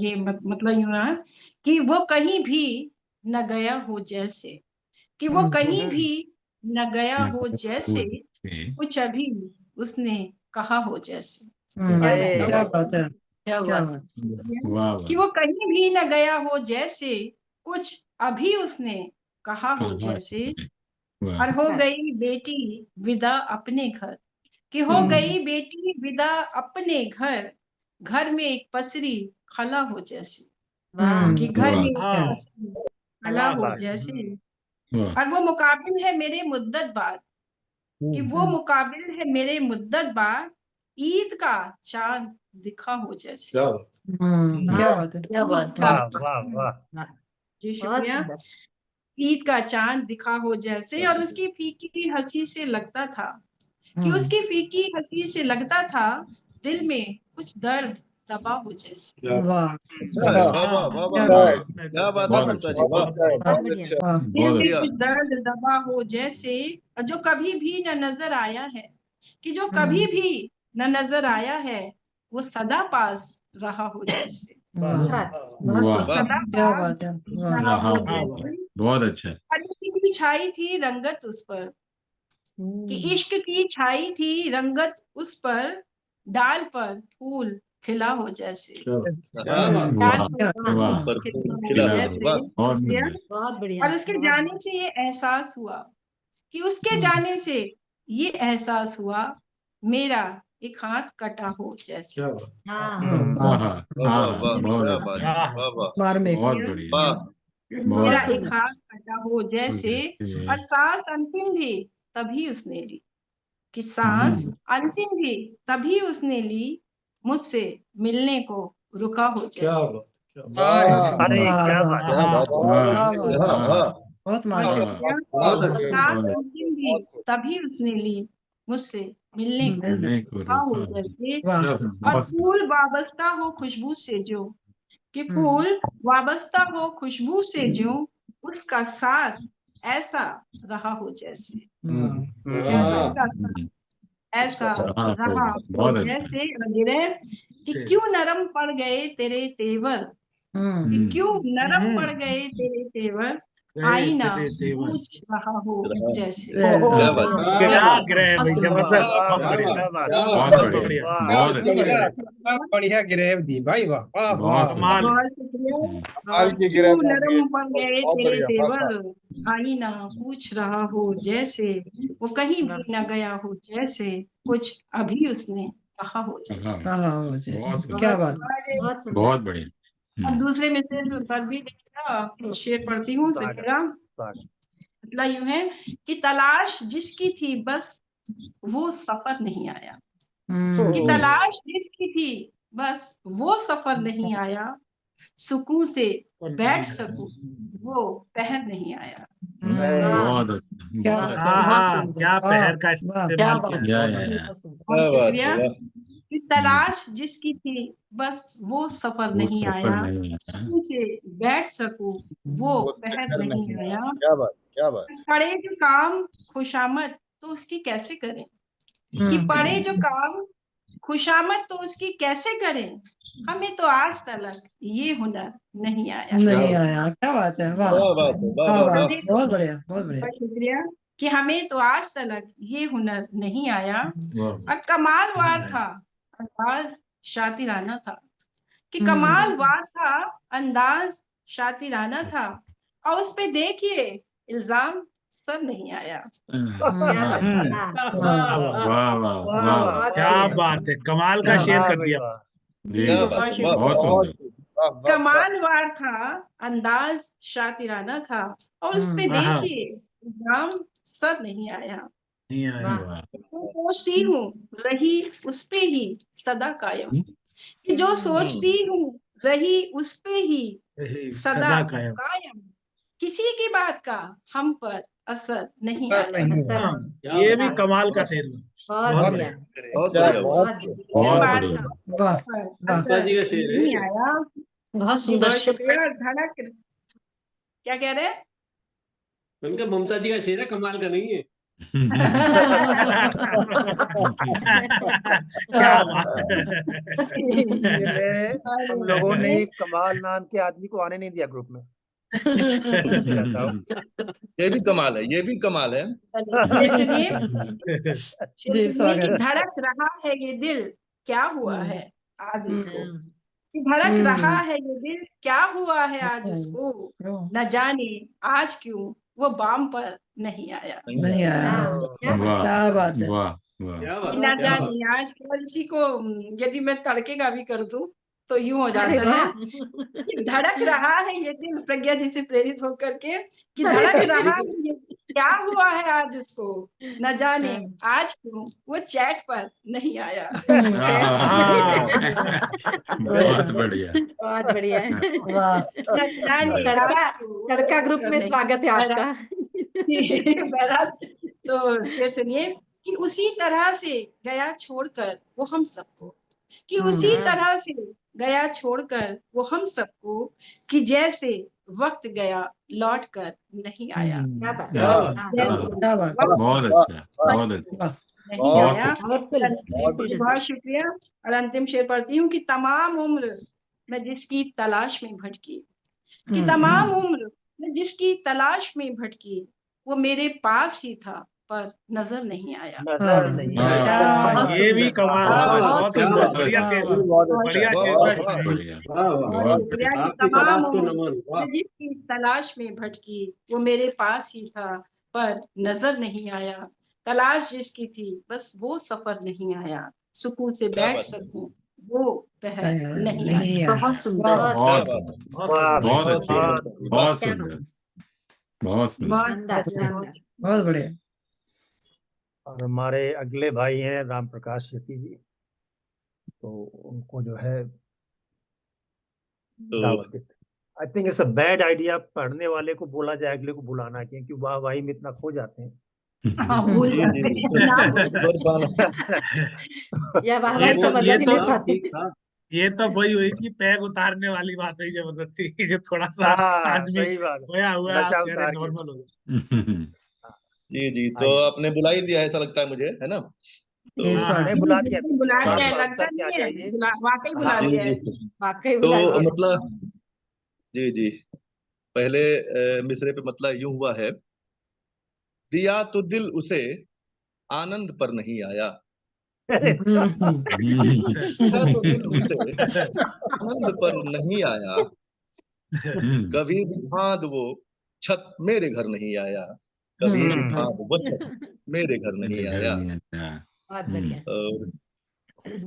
ये मतलब यूं है कि वो कहीं भी न गया हो जैसे, कि वो कहीं भी न गया हो जैसे, कुछ अभी उसने कहा हो जैसे। क्या बात है, क्या बात, कि वो कहीं भी न गया हो जैसे, कुछ अभी उसने कहा हो जैसे, और हो गई बेटी विदा अपने घर, कि हो गई बेटी विदा अपने घर, घर में एक पसरी खला हो जैसे, कि घर में एक पसरी खला हो जैसे, और वो मुकाबिल है मेरे मुद्दत बाद, कि वो मुकाबिल है मेरे मुद्दत बाद, ईद का चांद दिखा हो जैसे। क्या बात है, क्या बात है, वाह वाह जी शुक्रिया। ईद का चांद दिखा हो जैसे, और उसकी फीकी हंसी से लगता था, कि उसकी फीकी हंसी से लगता था दिल में कुछ दर्द दबा हो जैसे। वाह अच्छा है, वाह वाह वाह वाह, क्या बात है ममता जी, वाह बहुत अच्छा, दिल में कुछ दर्द दबा हो जैसे, जो कभी भी न नजर आया है, कि जो कभी भी न नजर आया है, वो सदा पास रहा हो जैसे। क्या बात है, बहुत अच्छा। इश्क की छाई थी रंगत उस पर, कि इश्क की छाई थी रंगत उस पर, डाल पर फूल खिला हो जैसे। डाल पर फूल खिला हो जैसे। बहुत बढ़िया। और उसके जाने से ये एहसास हुआ, कि उसके जाने से ये एहसास हुआ, मेरा एक हाथ कटा हो जैसे। मेरा एक हाथ कटा हो जैसे, और सांस अंतिम भी तभी उसने ली, कि सांस अंतिम भी तभी उसने ली, मुझसे मिलने को रुका हो जैसे। अरे क्या बात बहुत सांस अंतिम भी तभी उसने ली, मुझसे मिलने को रुका हो जैसे। और फूल वाबस्ता हो खुशबू से जो, कि फूल वाबस्ता हो खुशबू से जो, उसका साथ ऐसा रहा हो जैसे। उसका साथ ऐसा रहा हो जैसे। वगैरह कि क्यों नरम पड़ गए तेरे तेवर, कि क्यों नरम पड़ गए तेरे तेवर, आईना पूछ रहा हो जैसे। क्या बात है, क्या ग्रह भाई, जबरदस्त, बहुत बढ़िया ग्रेव दी भाई, वाह वाह वाह, बहुत शुक्रिया। क्यों नरम पड़ गए तेरे तेवर, आईना पूछ रहा हो जैसे, वो कहीं भी न गया हो जैसे, कुछ अभी उसने कहा हो जैसे। क्या बात, बहुत बढ़िया। अब दूसरे में से पर भी शेर पढ़ती हूँ। मतलब यूं है कि तलाश जिसकी थी बस वो सफर नहीं आया, कि तलाश जिसकी थी बस वो सफर नहीं आया, सुकून से बैठ सकूं वो पहर नहीं आया। क्या पहर का इस्तेमाल किया। कि तलाश जिसकी थी बस वो सफर नहीं आया, सुकून से बैठ सकूं वो पहर नहीं आया। क्या बात, क्या बात। पड़े जो काम खुशामद तो उसकी कैसे करें, कि पड़े जो काम खुशामद तो उसकी कैसे करें, हमें तो आज तक ये हुनर नहीं आया। क्या बात है, वाह बहुत बढ़िया, बहुत बढ़िया, शुक्रिया। कि हमें तो आज तक ये हुनर नहीं आया। और कमाल वार था अंदाज शातिराना था, कि कमाल वार था अंदाज शातिराना था, और उस पे देखिए इल्जाम सब नहीं आया। क्या बात है, कमाल का शेर कर दिया। कमाल वार था अंदाज शातिराना था, और उस पे देखिए इल्जाम सब नहीं आया। सोचती हूँ रही उस पे ही सदा कायम, कि जो सोचती हूँ रही उस पे ही सदा कायम, किसी की बात का हम पर असर नहीं आया। ये भी कमाल का शेर है, बहुत बढ़िया, नहीं आया। बहुत सुंदर शुक्रिया। धड़क, क्या कह रहे हैं? उनका ममता जी का शेर है, कमाल का नहीं है। क्या बात हम लोगों ने कमाल नाम के आदमी को आने नहीं दिया ग्रुप में। ये भी कमाल है, ये भी कमाल है। धड़क रहा है ये दिल क्या हुआ है आज उसको, धड़क रहा है ये दिल क्या हुआ है आज उसको, न जाने आज क्यों वो बाम पर नहीं आया। क्या बात है, न जाने आज केवल इसी को यदि मैं तड़के का भी कर दूं तो यूं हो जाता है कि धड़क रहा है ये दिल, प्रज्ञा जी से प्रेरित होकर के, कि धड़क रहा है ये क्या हुआ है आज उसको, न जाने आज क्यों वो चैट पर नहीं आया। बहुत बढ़िया, बहुत बढ़िया। तड़का ग्रुप में स्वागत है आपका। तो शेर सुनिए कि उसी तरह से गया छोड़कर वो हम सबको, कि उसी तरह से गया छोड़कर वो हम सबको, कि जैसे वक्त गया लौट कर नहीं आया। बहुत अच्छा, बहुत अच्छा, नहीं आया। बहुत शुक्रिया। और अंतिम शेर पढ़ती हूँ कि तमाम उम्र मैं जिसकी तलाश में भटकी, कि तमाम उम्र मैं जिसकी तलाश में भटकी, वो मेरे पास ही था पर नजर नहीं आया। नजर नहीं आया। ये भी कमाल, बहुत सुंदर, बढ़िया शेर, बढ़िया शेर। तमाम उम्र जिसकी तलाश में भटकी, वो मेरे पास ही था पर नजर नहीं आया। तलाश जिसकी थी बस वो सफर नहीं आया, सुकून से बैठ सकूं वो वह नहीं आया। बहुत सुंदर, बहुत अच्छा, बहुत सुंदर, बहुत सुंदर, बहुत बढ़िया। और हमारे अगले भाई हैं राम प्रकाश यति जी, तो उनको जो है दावत देते। I think it's a bad idea पढ़ने वाले को बोला जाए अगले को बुलाना, क्योंकि वाहवाही में इतना खो जाते हैं। भूल जाते ये तो वही हुई कि पैग उतारने वाली बात हुई जबरदस्ती, जो थोड़ा सा आदमी खोया हुआ आप कह रहे नॉर्मल हो जाए। जी जी, तो आपने बुला ही दिया ऐसा लगता है मुझे, है ना? तो बुला दिया, वाकई बुला दिया, तो मतलब जी जी, पहले मिसरे पे मतलब यूं हुआ है, दिया तो दिल उसे आनंद पर नहीं आया, दिया तो दिल उसे आनंद पर नहीं आया, कभी भी फांद वो छत मेरे घर नहीं आया, कभी भी फांद वो छत मेरे घर नहीं आया। और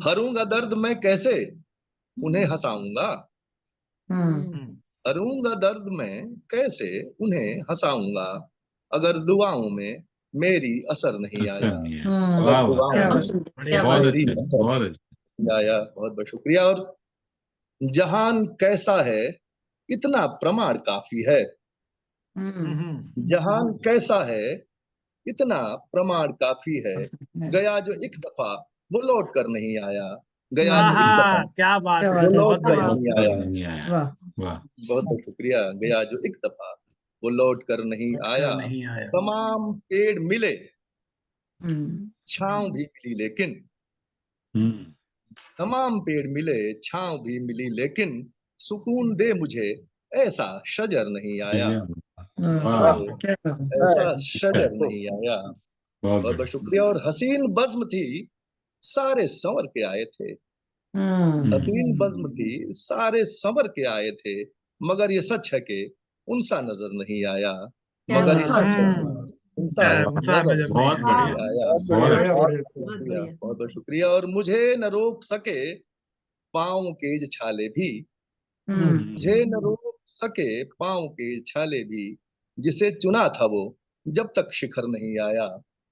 हरूंगा दर्द मैं कैसे उन्हें हंसाऊंगा, हरूंगा दर्द मैं कैसे उन्हें हंसाऊंगा, अगर दुआओं में मेरी असर नहीं आया, अगर दुआओं में मेरी असर नहीं आया। बहुत बहुत शुक्रिया। और जहान कैसा है इतना प्रमाण काफी है, जहान कैसा है इतना प्रमाण काफी है, गया जो एक दफा वो लौट कर नहीं आया, गया जो एक दफा क्या बात वो लौट कर नहीं आया। बहुत बहुत शुक्रिया। गया जो एक दफा वो लौट कर नहीं आया, तमाम पेड़ मिले छांव भी मिली लेकिन, तमाम पेड़ मिले छांव भी मिली लेकिन, सुकून दे मुझे ऐसा शजर नहीं आया, ऐसा शजर नहीं आया। बहुत बहुत शुक्रिया। और हसीन बज़्म थी सारे संवर के आए थे, हसीन बज़्म थी सारे संवर के आए थे, मगर ये सच है कि उनसा नजर नहीं आया, मगर ये सच है उनसा नजर नहीं आया। बहुत बहुत शुक्रिया। और मुझे न रोक सके पाँव के छाले भी, मुझे न रोक सके पाँव के छाले भी, जिसे चुना था वो जब तक शिखर नहीं आया,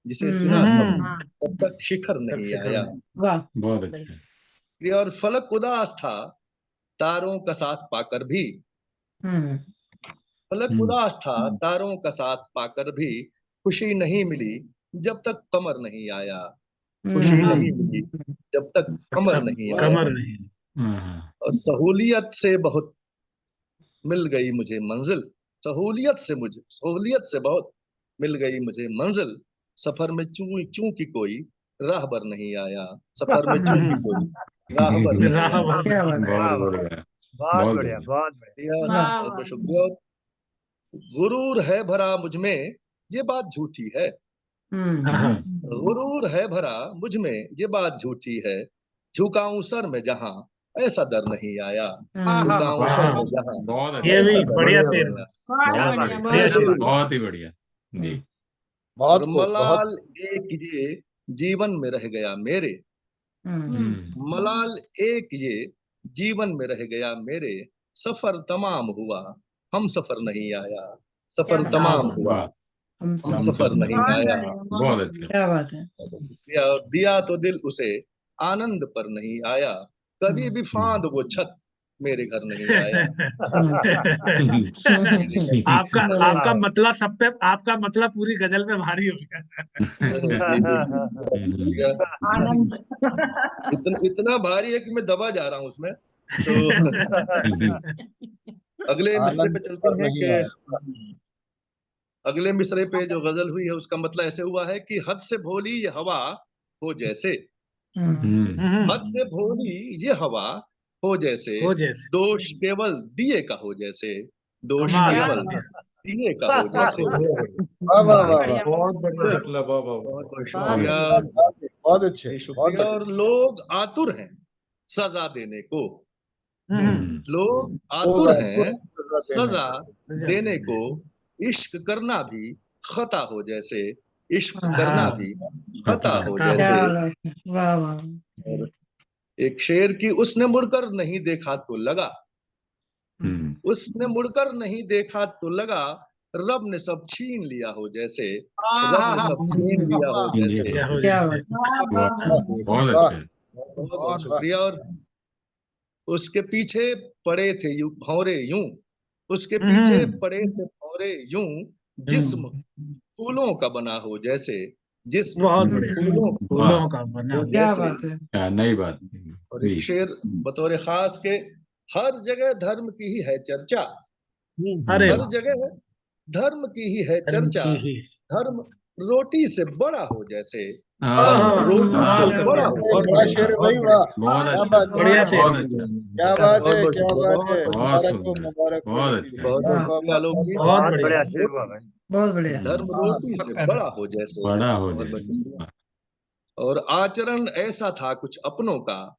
जिसे चुना था वो तब तक शिखर नहीं आया। बहुत अच्छा। और फलक उदास था तारों का साथ पाकर भी, फलक उदास था तारों का साथ पाकर भी, खुशी नहीं मिली जब तक कमर नहीं आया, खुशी नहीं मिली जब तक कमर नहीं आया। और सहूलियत से बहुत मिल गई मुझे मंजिल, सहूलियत से बहुत मिल गई मुझे मंजिल, सफर में चूं की कोई राहबर नहीं आया, सफर में चूं की कोई राहबर नहीं आया। बहुत बढ़िया, बहुत बढ़िया, बहुत शुक्रिया। गुरूर है भरा मुझ में ये बात झूठी है, गुरूर है भरा मुझ में ये बात झूठी है, झुकाऊं सर में जहां ऐसा डर नहीं आया, झुकाऊं सर में जहां ये भी बढ़िया शेर, बहुत ही बढ़िया जी। और मलाल एक ये जीवन में रह गया मेरे, मलाल एक ये जीवन में रह गया मेरे, सफर तमाम हुआ हम सफर नहीं आया, सफर तमाम हुआ हम सफर नहीं आया। क्या बात है। दिया तो दिल उसे आनंद पर नहीं आया, कभी भी फांद वो छत मेरे घर नहीं आया। आपका मतलब सब पे, आपका मतलब पूरी गजल में भारी हो गया। इतना भारी है कि मैं दबा जा रहा हूँ उसमें। तो अगले मिसरे पे चलते हैं कि अगले मिसरे पे जो गजल हुई है उसका मतलब ऐसे हुआ है कि हद से भोली ये हवा हो जैसे, हद से भोली ये हवा हो जैसे, दोष केवल दिए का हो जैसे, दोष केवल दिए का हो जैसे। बहुत बढ़िया मतलब, बहुत शुक्रिया, बहुत अच्छे, शुक्रिया। और लोग आतुर हैं सजा देने को, लोग आतुर हैं सजा देने को, इश्क करना भी खता हो जैसे, इश्क करना भी खता हो जैसे। वाह वाह। एक शेर की उसने मुड़कर नहीं देखा तो लगा, उसने मुड़कर नहीं देखा तो लगा, रब ने सब छीन लिया हो जैसे, रब ने सब छीन लिया हो जैसे। बहुत शुक्रिया। और उसके पीछे पड़े थे भौरे यूं, उसके पीछे पड़े थे भौरे यूं, जिस्म फूलों का बना हो जैसे, जिस्म फूलों का बना हो जैसे। नई बात। और एक शेर बतौर खास के, हर जगह धर्म की ही है चर्चा, हर जगह धर्म की ही है चर्चा, धर्म रोटी से बड़ा हो जैसे, रोटी से बड़ा हो। शेर भाई वाह, बढ़िया शेर, क्या बात है, क्या बात है, मुबारक हो, मुबारक हो। बहुत बढ़िया शेर हुआ भाई, बहुत बढ़िया। धर्म रोटी से बड़ा हो जैसे, बड़ा हो जैसे। और आचरण ऐसा था कुछ अपनों का,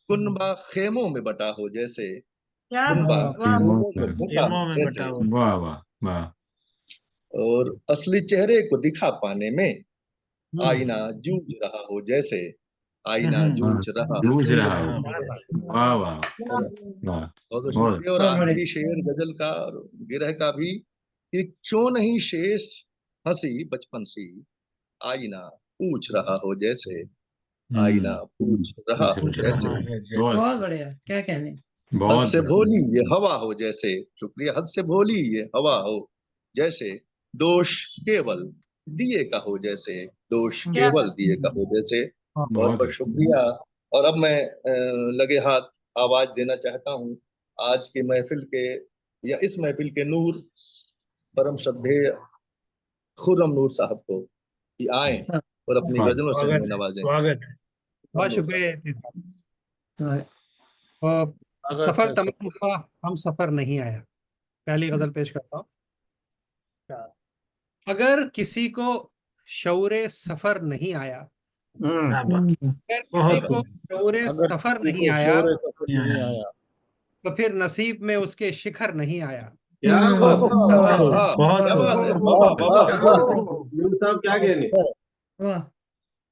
कुनबा खेमों में बटा हो जैसे, कुनबा खेमों में बटा हो जैसे। वाह वाह वाह। और असली चेहरे को दिखा पाने में आईना जूझ रहा हो जैसे, आईना जूझ रहा हो। वाह वाह वाह। बहुत शुक्रिया। और आखिरी शेर गजल का और गिरह का भी, कि क्यों नहीं शेष हंसी बचपन सी, आईना पूछ रहा हो जैसे, आईना पूछ रहा हो जैसे। बहुत बढ़िया, क्या कहने। हद से भोली ये हवा हो जैसे, शुक्रिया। हद से भोली ये हवा हो जैसे, दोष केवल दिए का हो जैसे, दोष केवल दिए का हो जैसे। बहुत बहुत शुक्रिया। और अब मैं लगे हाथ आवाज देना चाहता हूँ आज की महफिल के, या इस महफिल के नूर, परम श्रद्धेय खुर्रम नूर साहब को, कि आए और अपनी गजलों से हमें नवाजें। बहुत शुक्रिया। सफर तमाम हुआ, हम सफर नहीं आया। पहली गजल पेश करता हूँ। अगर किसी को शौरे सफर नहीं आया, अगर किसी को शौरे सफर नहीं आया, तो फिर नसीब में उसके शिखर नहीं आया। क्या कहने।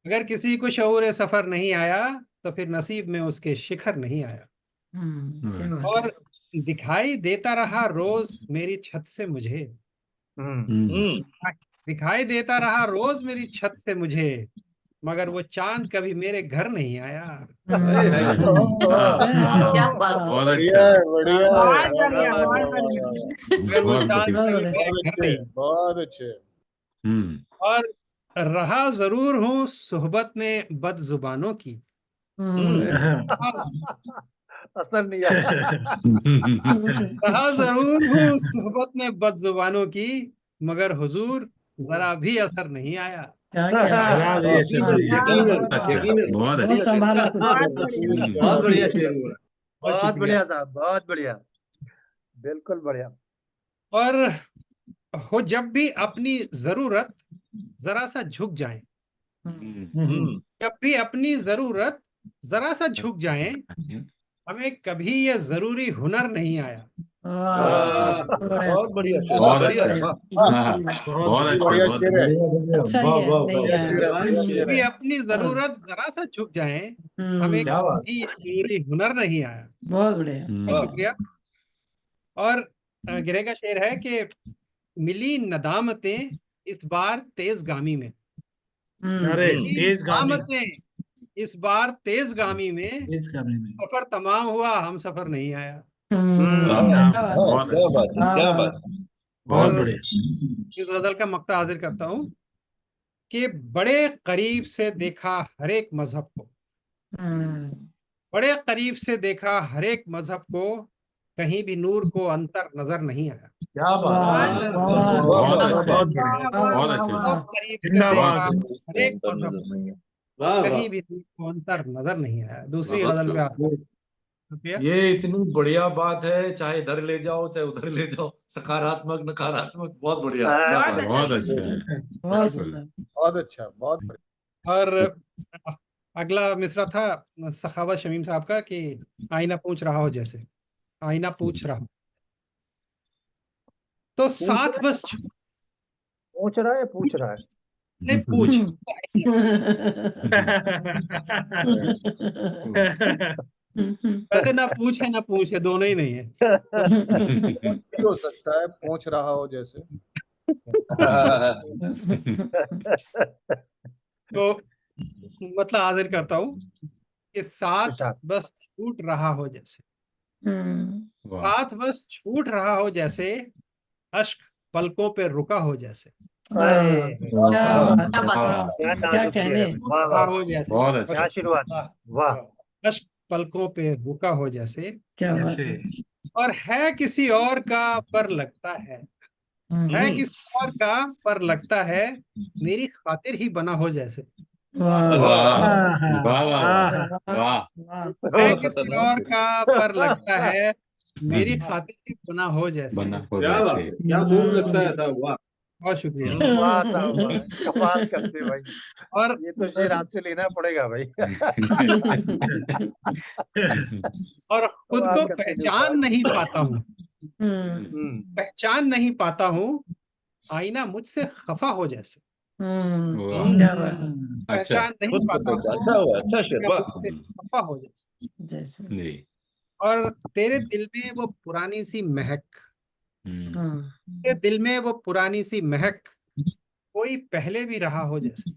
अगर किसी को शौरे सफर नहीं आया, तो फिर नसीब में उसके शिखर नहीं आया। और दिखाई देता रहा रोज मेरी छत से मुझे, दिखाई देता रहा रोज मेरी छत से मुझे, मगर वो चांद कभी मेरे घर नहीं आया। क्या बात, बढ़िया बढ़िया, मगर वो चांद कभी मेरे घर नहीं। बहुत अच्छे। और रहा जरूर हूँ सोहबत में बदजुबानों की, असर नहीं आया। रहा जरूर हूँ सोहबत में बदजुबानों की, मगर हुजूर जरा भी असर नहीं आया। बहुत बढ़िया था, बहुत बढ़िया, बिल्कुल बढ़िया। और हो जब भी अपनी जरूरत जरा सा झुक जाए, जब भी अपनी जरूरत जरा सा झुक जाए, हमें कभी ये जरूरी हुनर नहीं आया। बहुत बढ़िया, बहुत बढ़िया, कभी अपनी जरूरत जरा सा झुक जाए, हमें कभी जरूरी हुनर नहीं आया। बहुत बढ़िया, शुक्रिया। और गिरे का शेर है कि मिली नदामतें इस बार तेजगामी में, नदामतें इस बार तेजगामी में, सफर तमाम हुआ हम सफर नहीं आया। क्या बात। बहुत बढ़िया। इस गजल का मक्ता हाजिर करता हूँ कि बड़े करीब से देखा हर एक मजहब को, बड़े करीब से देखा हर एक मजहब को, कहीं भी नूर को अंतर नजर नहीं आया। क्या बात है, बहुत करीब से देखा हर एक मजहब को, कहीं भी नूर को अंतर नजर नहीं आया। दूसरी गजल पे आता है। ये इतनी बढ़िया बात है, चाहे इधर ले जाओ चाहे उधर ले जाओ, सकारात्मक नकारात्मक, बहुत बढ़िया। बहुत अच्छा, बहुत बढ़िया। और अगला मिसरा था सखावत शमीम साहब का कि आईना पूछ रहा हो जैसे, आईना पूछ रहा तो साथ बस पूछ रहा है, पूछ रहा है, नहीं पूछ वैसे ना पूछ है ना पूछ है, दोनों ही नहीं है। हो सकता है पूछ रहा हो जैसे। तो मतलब हाजिर करता हूँ कि साथ बस छूट रहा हो जैसे, साथ बस छूट रहा हो जैसे, अश्क पलकों पे रुका हो जैसे। क्या शुरुआत, वाह। अश्क पलकों पे रुका हो जैसे, और है किसी और का पर लगता है किसी और का पर लगता है, मेरी खातिर ही बना हो जैसे। है किसी और का पर लगता है, मेरी खातिर ही बना हो जैसे। क्या खूब लगता है साहब, वाह, बहुत शुक्रिया। वाह साहब, वाह, कमाल करते भाई। और ये तो शेर आपसे लेना पड़ेगा भाई। और खुद को पहचान नहीं पाता हूँ, पहचान नहीं पाता हूँ, आईना मुझसे खफा हो जैसे। पहचान नहीं पाता हूँ, मुझसे खफा हो जैसे। और तेरे दिल में वो पुरानी सी महक, तेरे दिल में वो पुरानी सी महक, कोई पहले भी रहा हो जैसे।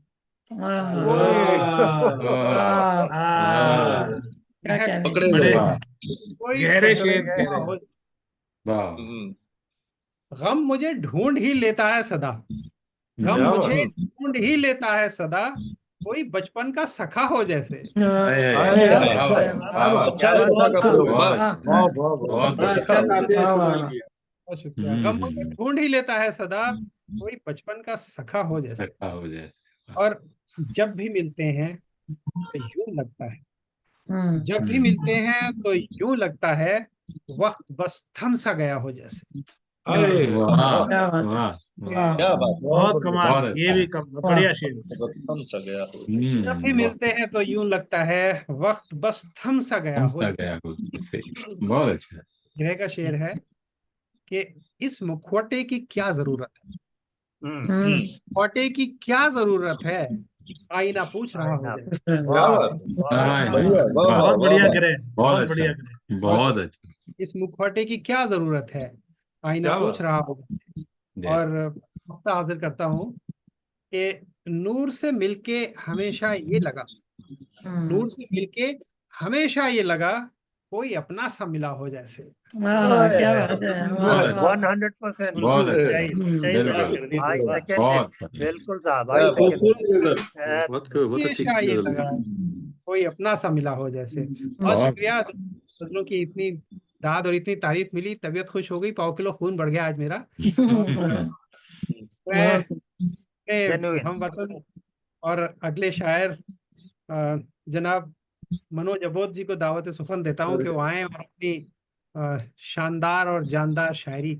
कोई गहरे पहले शेर रहा हो। गम मुझे ढूंढ ही लेता है सदा, गम मुझे ढूंढ ही लेता है सदा, कोई बचपन का सखा हो जैसे। शुक्रिया। गम मुझे ढूंढ ही लेता है सदा, कोई बचपन का सखा हो जैसे। और जब भी मिलते हैं तो यूं लगता है, जब भी मिलते हैं तो यूं लगता है, वक्त बस थम सा गया हो जैसे। क्या बात, बहुत कमाल, ये भी बढ़िया शेर। जब भी मिलते हैं तो यूं लगता है, वक्त बस थम सा गया हो। बहुत अच्छा। ग्रह का शेर है कि इस मुखौटे की क्या जरूरत है, मुखौटे की क्या जरूरत है, आईना पूछ रहा हो जैसे। बहुत बढ़िया ग्रह, बहुत बढ़िया ग्रह, बहुत अच्छा। इस मुखौटे की क्या जरूरत है, आईना पूछ रहा होगा। और हाजिर करता हूँ कि नूर से मिलके हमेशा ये लगा, नूर से मिलके हमेशा ये लगा, कोई अपना सा मिला हो जैसे। क्या बात है, 100%। बिल्कुल साहब, हमेशा ये लगा, कोई अपना सा मिला हो जैसे। बहुत शुक्रिया, फजलों की इतनी दाद और इतनी तारीफ मिली, तबीयत खुश हो गई, 1.5 किलो खून बढ़ गया आज मेरा। हम वतन और अगले शायर जनाब मनोज अबोध जी को दावत सुखन देता हूँ कि वो आए और अपनी शानदार और जानदार शायरी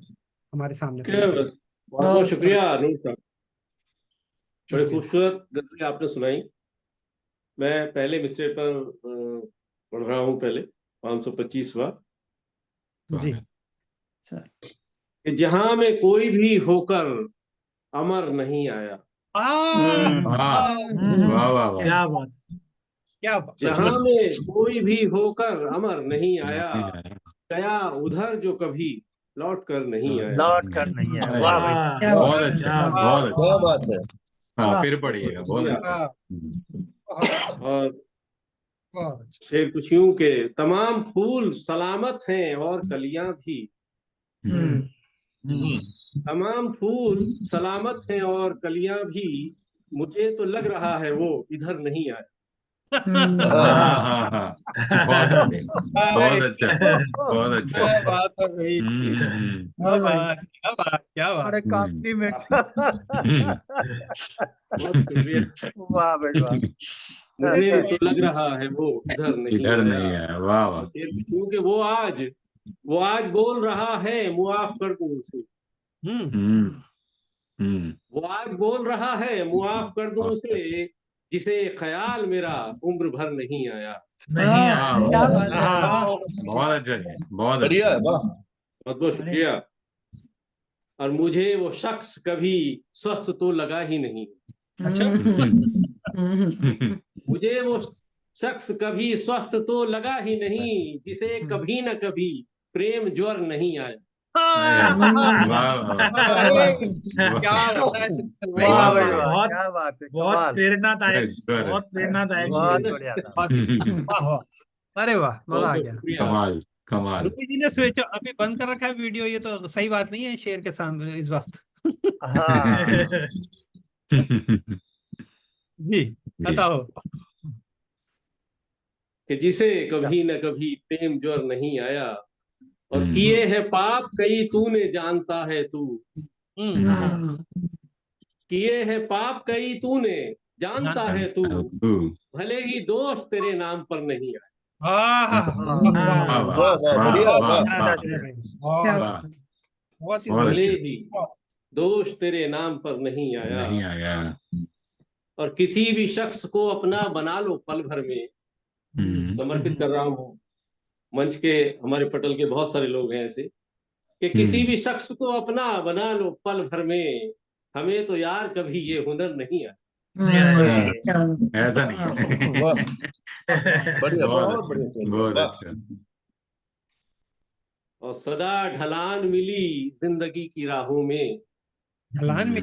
हमारे सामने। बहुत बहुत शुक्रिया अनूप साहब, बड़े खूबसूरत गजलें आपने सुनाई। मैं पहले मिसरे पर पढ़ रहा हूँ, पहले 525वां जी। कि जहां में कोई भी होकर अमर नहीं आया। क्या बात, क्या बात। जहां में कोई भी होकर अमर नहीं आया, गया उधर जो कभी लौट कर नहीं आया। लौट कर नहीं आया, वाह भाई, बहुत अच्छा, बहुत अच्छा। क्या बात है। हाँ, फिर पढ़िएगा, बहुत अच्छा। और शेर कुछ यूं के तमाम फूल सलामत हैं और कलियां भी, तमाम फूल सलामत हैं और कलियां भी, मुझे तो लग रहा है वो इधर नहीं आया। बहुत अच्छा, बहुत अच्छा। क्या बात है भाई, क्या बात, क्या बात, क्या बात। बड़े कॉम्प्लीमेंट। वाह भाई वाह। मुझे तो लग रहा है वो इधर नहीं आया। वाह वाह। क्योंकि वो आज बोल रहा है, मुआफ कर दूं उसे। वो आज बोल रहा है, मुआफ कर दूं उसे, जिसे ख्याल मेरा उम्र भर नहीं आया। नहीं आया। बहुत अच्छा है, बहुत बढ़िया है, अच्छा। वाह। बहुत बहुत शुक्रिया। और मुझे वो शख्स कभी स्वस्थ तो लगा ही नहीं। अच्छा, मुझे वो शख्स कभी स्वस्थ तो लगा ही नहीं, जिसे कभी न कभी प्रेम ज्वर नहीं आया। क्या बात है, बहुत प्रेरणादायक, बहुत प्रेरणादायक। बहुत बढ़िया था। अरे वाह, मजा आ गया। कमाल कमाल। रूबी जी ने स्विच अभी बंद कर रखा है वीडियो, ये तो सही बात नहीं है शेर के सामने इस वक्त। जी बताओ। कि जिसे कभी न कभी प्रेम ज्वर नहीं आया, और किए है पाप कई तूने जानता है तू। किए है पाप कई तूने जानता है तू, भले ही दोष तेरे नाम पर नहीं आए। भले ही दोष तेरे नाम पर नहीं आया। और किसी भी शख्स को अपना बना लो पल भर में। समर्पित कर रहा हूँ मंच के हमारे पटल के बहुत सारे लोग हैं ऐसे, कि किसी भी शख्स को अपना बना लो पल भर में, हमें तो यार कभी ये हुनर नहीं आया। ऐसा नहीं। बढ़िया, बहुत बढ़िया, बहुत अच्छा। और सदा ढलान मिली जिंदगी की राहों में। ढलान में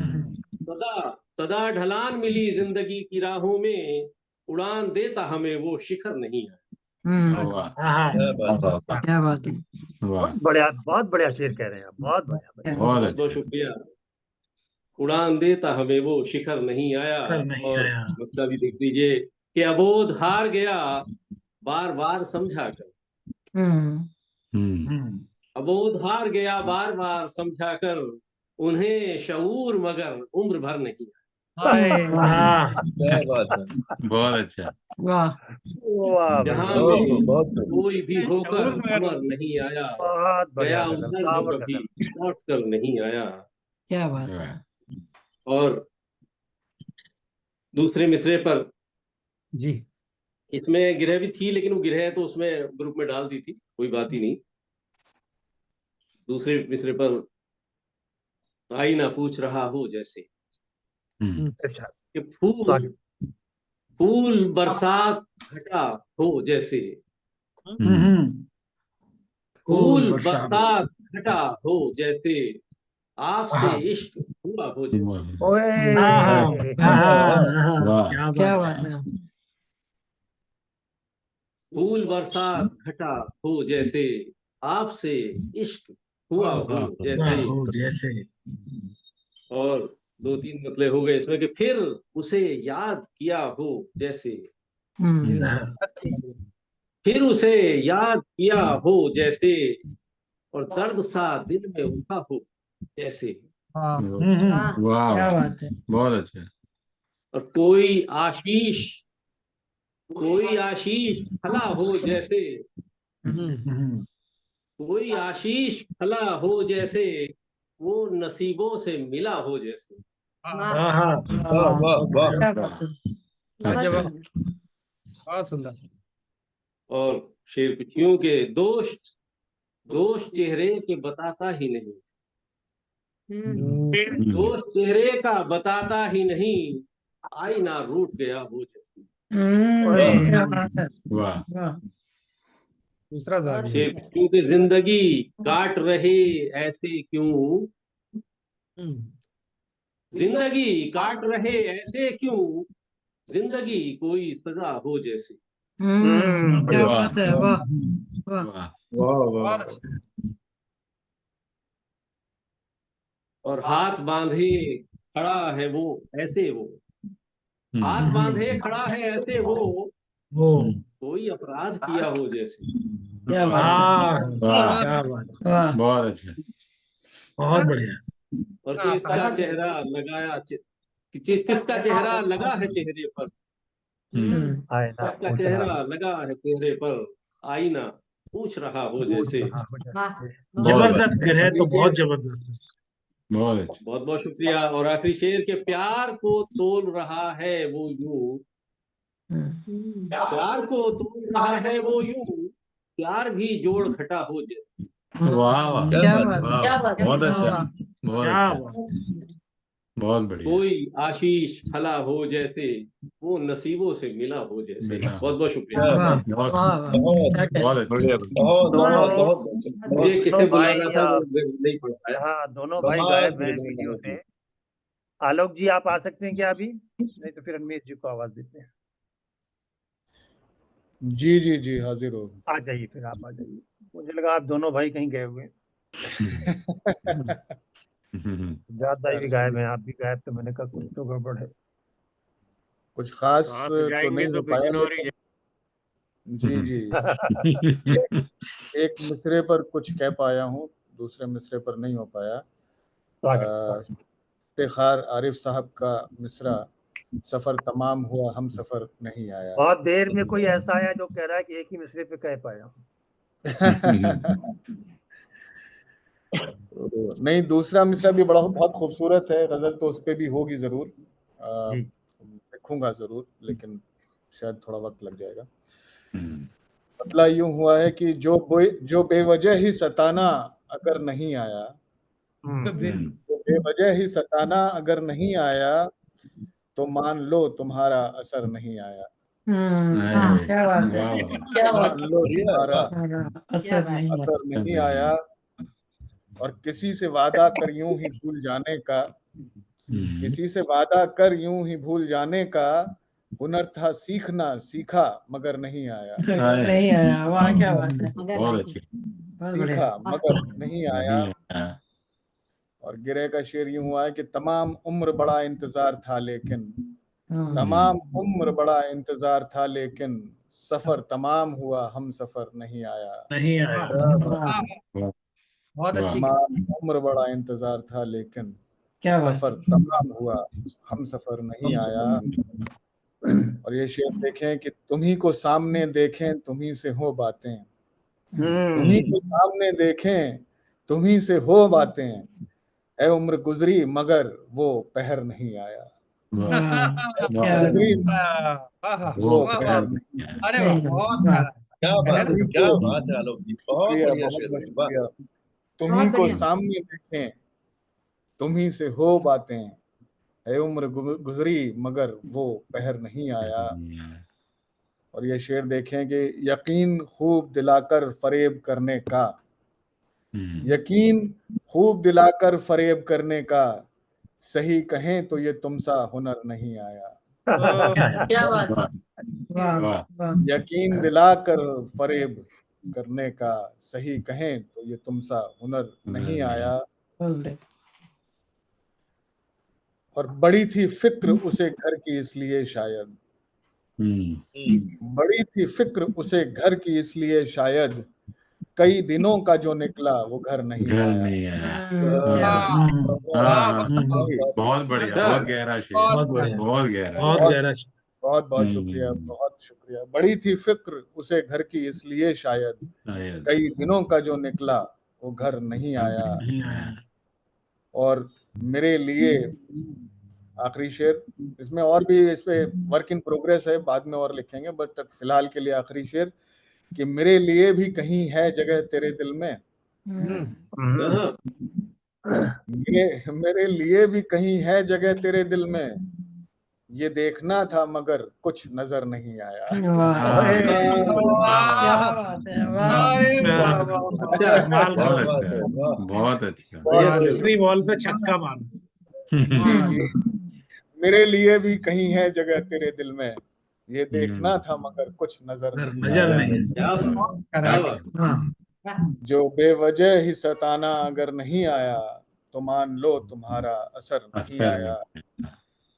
सदा ढलान मिली जिंदगी की राहों में, उड़ान देता हमें वो शिखर नहीं है। क्या बात है। बहुत बढ़िया शेर कह रहे हैं आप, बहुत बढ़िया। बहुत बहुत शुक्रिया। उड़ान देता हमें वो शिखर नहीं आया। और मतलब भी देख लीजिए कि अबोध हार गया बार बार समझा कर। अबोध हार गया बार बार समझा कर, उन्हें शऊर मगर उम्र भर नहीं आया। बहुत अच्छा। जहाँ कोई भी होकर अमर नहीं आया, गया उधर जो कभी लौट कर नहीं आया। क्या बात है। और दूसरे मिसरे पर जी, इसमें गिरह भी थी, लेकिन वो गिरह तो उसमें ग्रुप में डाल दी थी, कोई बात ही नहीं। दूसरे मिसरे पर आईना पूछ रहा हो जैसे, कि फूल बरसात घटा हो जैसे, फूल बरसात घटा हो जैसे, आपसे इश्क हुआ हो जैसे। क्या बात है। फूल बरसात घटा हो जैसे, आपसे इश्क हुआ हो जैसे। और दो तीन मतले हो गए इसमें, कि फिर उसे याद किया हो जैसे, फिर उसे याद किया हो जैसे, और दर्द सा दिल में उठा हो जैसे। क्या बात है। बहुत अच्छा। और कोई आशीष फला हो जैसे, कोई आशीष फला हो जैसे, वो नसीबों से मिला हो जैसे। बहुत सुंदर। और शेर कुचियों के दोष चेहरे के बताता ही नहीं, दोष चेहरे का बताता ही नहीं, आईना रूठ गया हो जैसे। दूसरा शेर कुचियों की जिंदगी काट रहे ऐसे क्यों, जिंदगी काट रहे ऐसे क्यों, जिंदगी कोई सजा हो जैसे। क्या बात है। वाह वाह। और हाथ बांधे खड़ा है वो ऐसे, वो हाथ बांधे खड़ा है ऐसे वो, कोई अपराध किया हो जैसे। क्या बात, क्या बात, बहुत अच्छा, बहुत बढ़िया। और किसका चेहरा लगाया किसका चेहरा लगा है चेहरे पर, किसका चेहरा लगा है चेहरे पर, आईना पूछ रहा हो जैसे। जबरदस्त ग्रह, तो बहुत जबरदस्त, बहुत बहुत शुक्रिया। और आखिरी शेर के प्यार को तोल रहा है वो यूं, प्यार को तोल रहा है वो यूं, प्यार भी जोड़ घटा हो जैसे। वाह वाह, क्या बात, क्या बात, बहुत अच्छा, बहुत क्या अच्छा, बात, बहुत बढ़िया। कोई आशीष फला हो जैसे, वो नसीबों से मिला हो जैसे। बहुत बहुत शुक्रिया। मुझे किसे बुलाना था वो नहीं पड़ पाया। हाँ, दोनों भाई गायब हैं वीडियो से। आलोक जी आप आ सकते हैं क्या अभी? नहीं तो फिर अनमेश जी को आवाज देते हैं। जी जी जी, हाजिर हो। आ जाइए, फिर आप आ जाइए। मुझे लगा आप दोनों भाई कहीं गए हुए। ज्यादा भी गायब हैं, आप भी गायब, तो मैंने कहा कुछ तो गड़बड़ है। कुछ खास तो नहीं हो पाया। जी जी, एक मिसरे पर कुछ कह पाया हूँ, दूसरे मिसरे पर नहीं हो पाया। इफ्तिखार आरिफ साहब का मिसरा, सफर तमाम हुआ हम सफर नहीं आया। बहुत देर में कोई ऐसा आया जो कह रहा है कि एक ही मिसरे पे कह पाया। नहीं, दूसरा मिसरा भी बहुत खूबसूरत है, गजल तो उस पे भी होगी जरूर, लिखूंगा जरूर, लेकिन शायद थोड़ा वक्त लग जाएगा। मतलब यूं हुआ है कि जो बेवजह ही सताना अगर नहीं आया, तो बेवजह ही सताना अगर नहीं आया, तो मान लो तुम्हारा असर नहीं आया। क्या बात है, क्या बात है, तुम्हारा असर नहीं आया। और किसी से वादा कर यूं ही भूल जाने का, किसी से वादा कर यूं ही भूल जाने का, हुनर था सीखना सीखा मगर नहीं आया। नहीं आया, वहाँ क्या बात है, बहुत अच्छी, सीखा मगर नहीं आया। और गिरे का शेर यूं हुआ है कि तमाम उम्र बड़ा इंतजार था लेकिन, तमाम उम्र बड़ा इंतजार था लेकिन, सफर तमाम हुआ हम सफर नहीं आया। नहीं आया। बहुत अच्छी। तमाम उम्र बड़ा इंतजार था लेकिन, सफर तमाम हुआ हम सफर नहीं आया। और ये शेर देखें कि तुम्ही को सामने देखें तुम्ही से हो बातें, तुम्ही को सामने देखें तुम्ही से हो बातें, ऐ उम्र गुजरी मगर वो पहर नहीं आया। गुजरी वो पहर नहीं आया। अरे वाह, बहुत क्या बात है, क्या बात है आलोक जी, बहुत बढ़िया शेर। तुम्ही को सामने देखें तुम्ही से हो बातें, है उम्र गुजरी मगर वो पहर नहीं आया। और ये शेर देखें कि यकीन खूब दिलाकर फरेब करने का, यकीन खूब दिलाकर फरेब करने का, सही कहें तो ये तुमसा हुनर नहीं आया। क्या बात है, यकीन दिलाकर फरेब करने का, सही कहें तो ये तुमसा हुनर नहीं आया। और बड़ी थी फिक्र उसे घर की इसलिए शायद, बड़ी थी फिक्र उसे घर की इसलिए शायद, कई दिनों का जो निकला वो घर नहीं आया। बहुत बढ़िया, बहुत गहरा शेर, बहुत गहरा, बहुत बहुत शुक्रिया, बहुत शुक्रिया। बड़ी थी फिक्र उसे घर की इसलिए शायद, कई दिनों का जो निकला वो घर नहीं आया। और मेरे लिए आखिरी शेर, इसमें और भी इस पे वर्क इन प्रोग्रेस है, बाद में और लिखेंगे, बट फिलहाल के लिए आखिरी शेर कि मेरे लिए भी कहीं है जगह तेरे दिल में, मेरे लिए भी कहीं है जगह तेरे दिल में, ये देखना था मगर कुछ नजर नहीं आया। बहुत अच्छा, बॉल पे छक्का मारा। मेरे लिए भी कहीं है जगह तेरे दिल में, ये देखना था मगर कुछ नजर नहीं। जो बेवजह ही सताना अगर नहीं आया, तो मान लो तुम्हारा असर नहीं आया।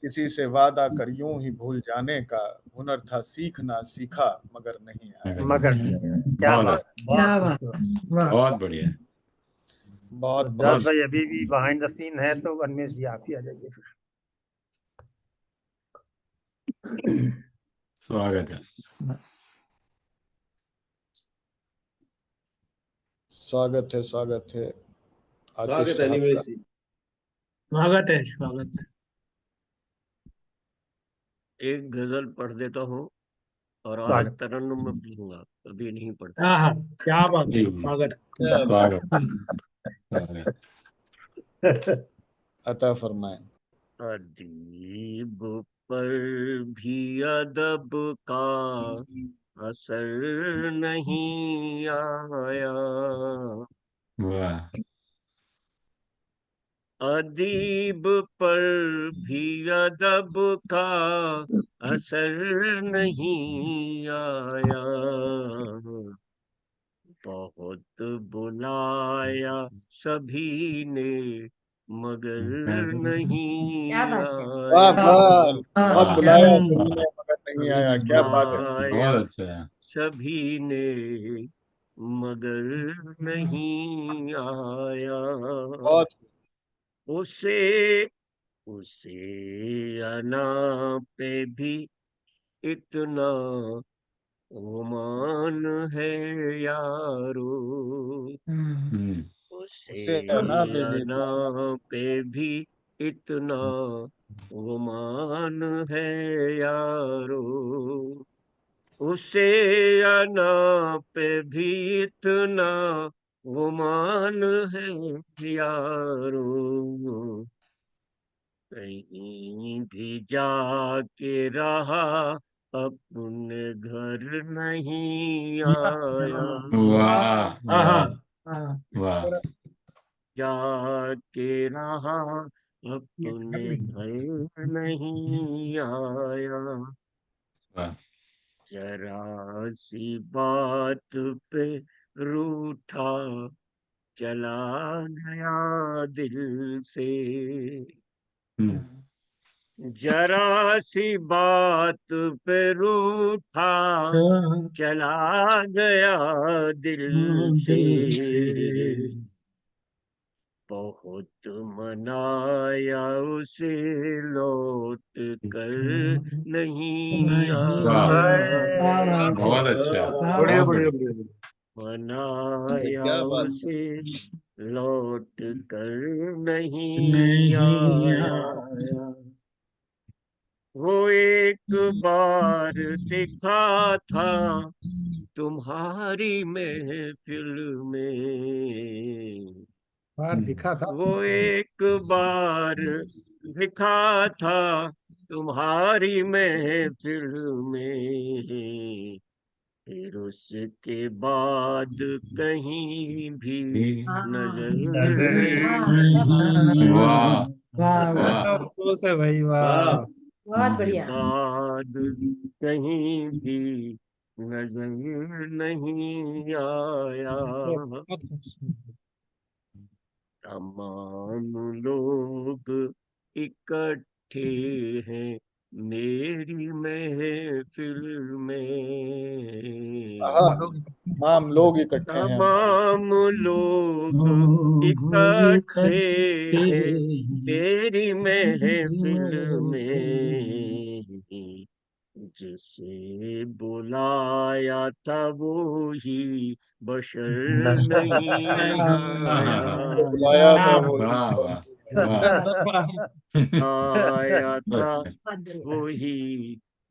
किसी से वादा कर यूं ही भूल जाने का, हुनर था सीखना सीखा मगर नहीं आया। मगर क्या बात, बहुत बढ़िया। बहुत जॉर्ज भाई अभी भी बिहाइंड द सीन है, तो अनमेश जी आप ही आ जाइए फिर। स्वागत है। स्वागत है, स्वागत है स्वागत है निमेश जी। स्वागत है, स्वागत है। एक गजल पढ़ देता हूँ और आज तरन्नुम में पढ़ूंगा, कभी नहीं पढ़ता। हाँ, क्या बात है, स्वागत। अता फरमाए। अदीब पर भी अदब का असर नहीं आया, वाह। अदीब पर भी अदब का असर नहीं आया, बहुत बुलाया सभी ने मगर नहीं आया, बहुत बुलाया सभी ने मगर नहीं आया। क्या बात है। सभी ने मगर नहीं आया। उसे अना पे भी इतना गुमान है यारो, उसे अना पे भी इतना गुमान है यारो, उसे अना पे भी इतना गुमान है यारो, कहीं भी जाके रहा अपने घर नहीं आया। वाह। जाके रहा अपने घर नहीं आया, जरा सी बात पे रूठा चला गया दिल से, जरा सी बात पे रूठा चला गया दिल से, बहुत मनाया उसे लौट कर नहीं आया। बहुत अच्छा। बढ़िया बढ़िया बढ़िया। मनाया उसे लौट कर नहीं आया, वो एक बार दिखा था तुम्हारी महफिल में, दिखा था वो एक बार दिखा था तुम्हारी महफिल में, फिर उसके बाद कहीं भी नजर नहीं। वाह भाई, वाह, बहुत बढ़िया। बाद कहीं भी नजर नहीं आया, तमाम लोग इकट्ठे हैं मेरी महफिल में, तमाम लोग इकट्ठे हैं, तमाम लोग इकट्ठे हैं तेरी महफिल में, जिसे बुलाया था वो ही बशर नहीं आया, बुलाया था वो आया था वो ही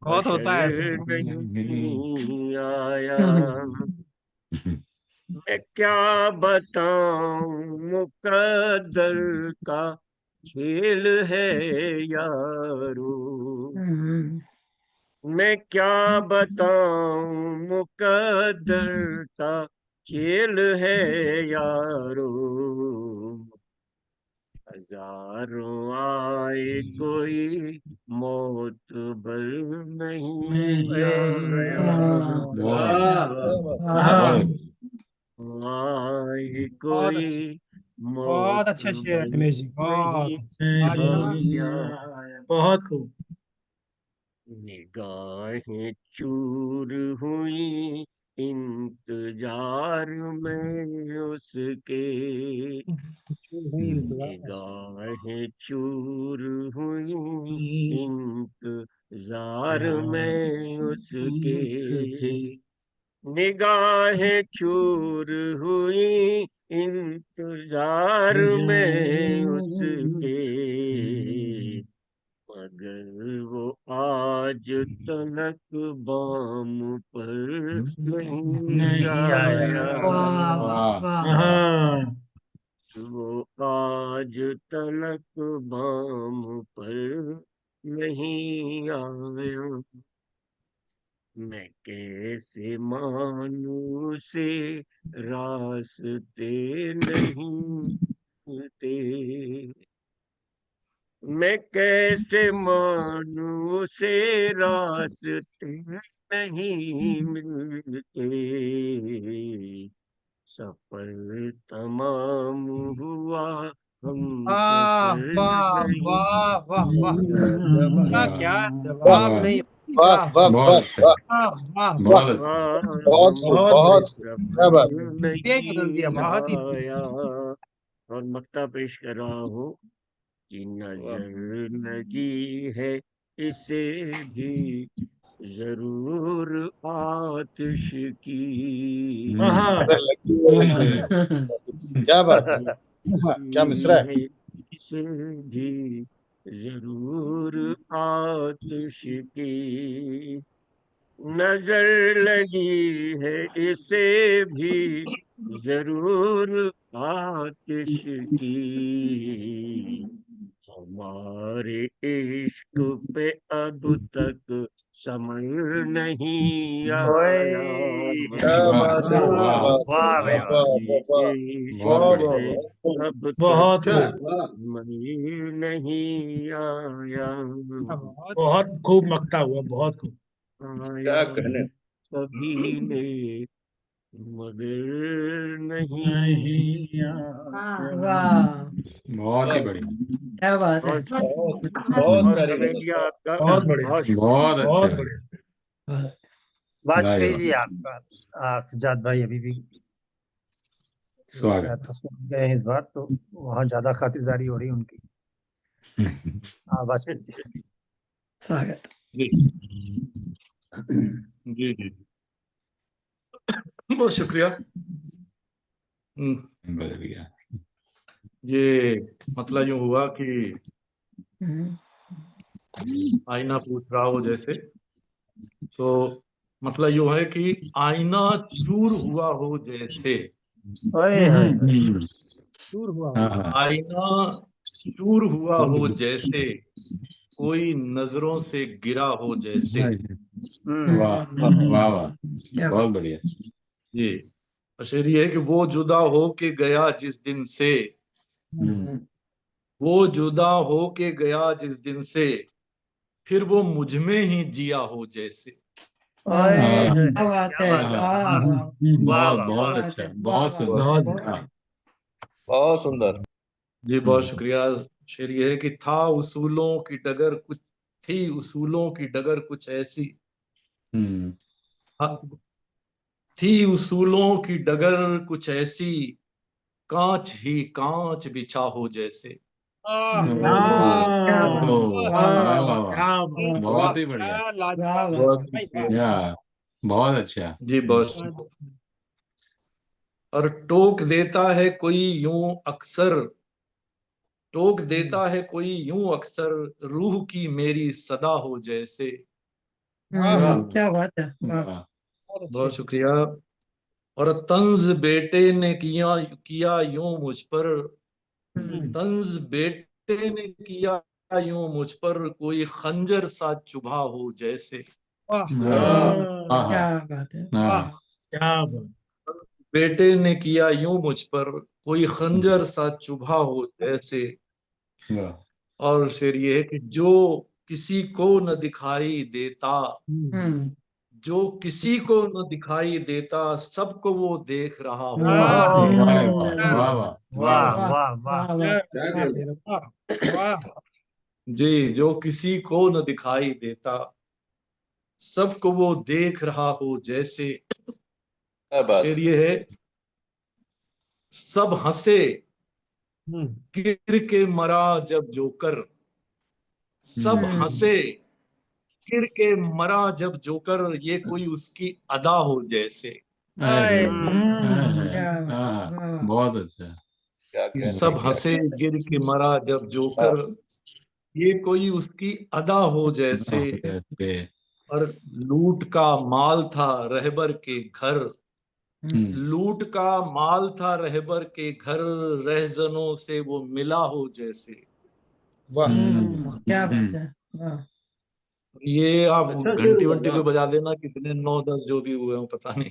बहुत होता है नहीं आया। मैं क्या बताऊं मुकद्दर का खेल है यारो, मैं क्या बताऊं मुकद्दर का खेल है यारो, हजारों आए कोई मौत बल नहीं आया, आए कोई बहुत अच्छा शेर है दिनेश जी, बहुत बहुत खूब। निगाहें चूर हुई इंतजार में उसके, निगाहें चूर हुई इंतजार में उसके, निगाहें चूर हुई इंतजार में उसके, मगर वो आज तलक बाम पर नहीं आया। वो आज तलक बाम पर नहीं आया। मैं कैसे मानूं से रास्ते नहीं मिलते, मैं कैसे मानूं से रास्ते नहीं मिलते, सफर तमाम हुआ हम सफर वाह नहीं। वाह वाह वाह, क्या जवाब वाह नहीं, वाह वाह वाह वाह वाह, बहुत बहुत क्या बात है। बदल दिया, बहुत ही आया। और मक्ता पेश कर रहा हूँ कि नजर लगी है इसे भी जरूर आतिश की, क्या बात है, क्या मिसरा है। इसे भी जरूर आतिश की, नजर लगी है इसे भी जरूर आतिश की, हमारे इश्क पे अब तक समझ नहीं आया। अब बहुत तक समझ नहीं आया। बहुत खूब मक्ता हुआ, बहुत खूब। क्या कहने। सभी ने मगर नहीं वाह, बहुत ही बढ़िया, क्या बात है। बहुत प्यारी गजल। आपका बहुत बढ़िया, बहुत बहुत अच्छा। बढ़िया। वाजपेयी जी आपका सज्जाद भाई अभी भी स्वागत। ससुराल गए हैं इस बार, तो वहाँ ज्यादा खातिरदारी हो रही है उनकी। वाजपेयी जी स्वागत। जी जी जी, बहुत शुक्रिया। बढ़िया। ये मतलब यूं हुआ कि आईना पूछ रहा हो जैसे, तो मतलब यूं है कि आईना चूर हुआ हो जैसे, चूर हुआ, आईना चूर हुआ हो जैसे, कोई नजरों से गिरा हो जैसे। वाह वाह वाह, बहुत बढ़िया। जी, शेर ये है कि वो जुदा हो के गया जिस दिन से, वो जुदा हो के गया जिस दिन से, फिर वो मुझ में ही जिया हो जैसे। क्या बात है, बहुत बहुत अच्छा, बहुत सुंदर, बहुत सुंदर। जी बहुत शुक्रिया। शेर ये है कि था उसूलों की डगर कुछ, थी उसूलों की डगर कुछ ऐसी, थी उसूलों की डगर कुछ ऐसी, कांच ही कांच बिछा हो जैसे। बहुत ही बढ़िया, बहुत अच्छा जी बहुत। और टोक देता है कोई यूं अक्सर, टोक देता है कोई यूं अक्सर, रूह की मेरी सदा हो जैसे। क्या बात है, बहुत शुक्रिया। और तंज बेटे ने किया यूं मुझ पर, तंज बेटे ने किया यूं मुझ पर, कोई खंजर सा चुभा हो जैसे। क्या बात है, क्या बात। बेटे ने किया यूं मुझ पर, कोई खंजर सा चुभा हो जैसे। और शेर ये है कि जो किसी को न दिखाई देता, जो किसी को न दिखाई देता सबको वो देख रहा हो। वाह वाह वाह वाह। जी, जो किसी को न दिखाई देता सबको वो देख रहा हो जैसे। शेर ये है, सब हंसे गिर के मरा जब जोकर, सब हंसे गिर के मरा जब जोकर, ये कोई उसकी अदा हो जैसे। बहुत अच्छा। सब हंसे गिर के मरा जब जोकर, ये कोई उसकी अदा हो जैसे। और लूट का माल था रहबर के घर, लूट का माल था रहबर के घर, रहजनों से वो मिला हो जैसे। वाह क्या बात है। वाह ये आप अच्छा घंटी वंटी पे बजा देना, कितने 9-10 जो भी हुए हो पता नहीं।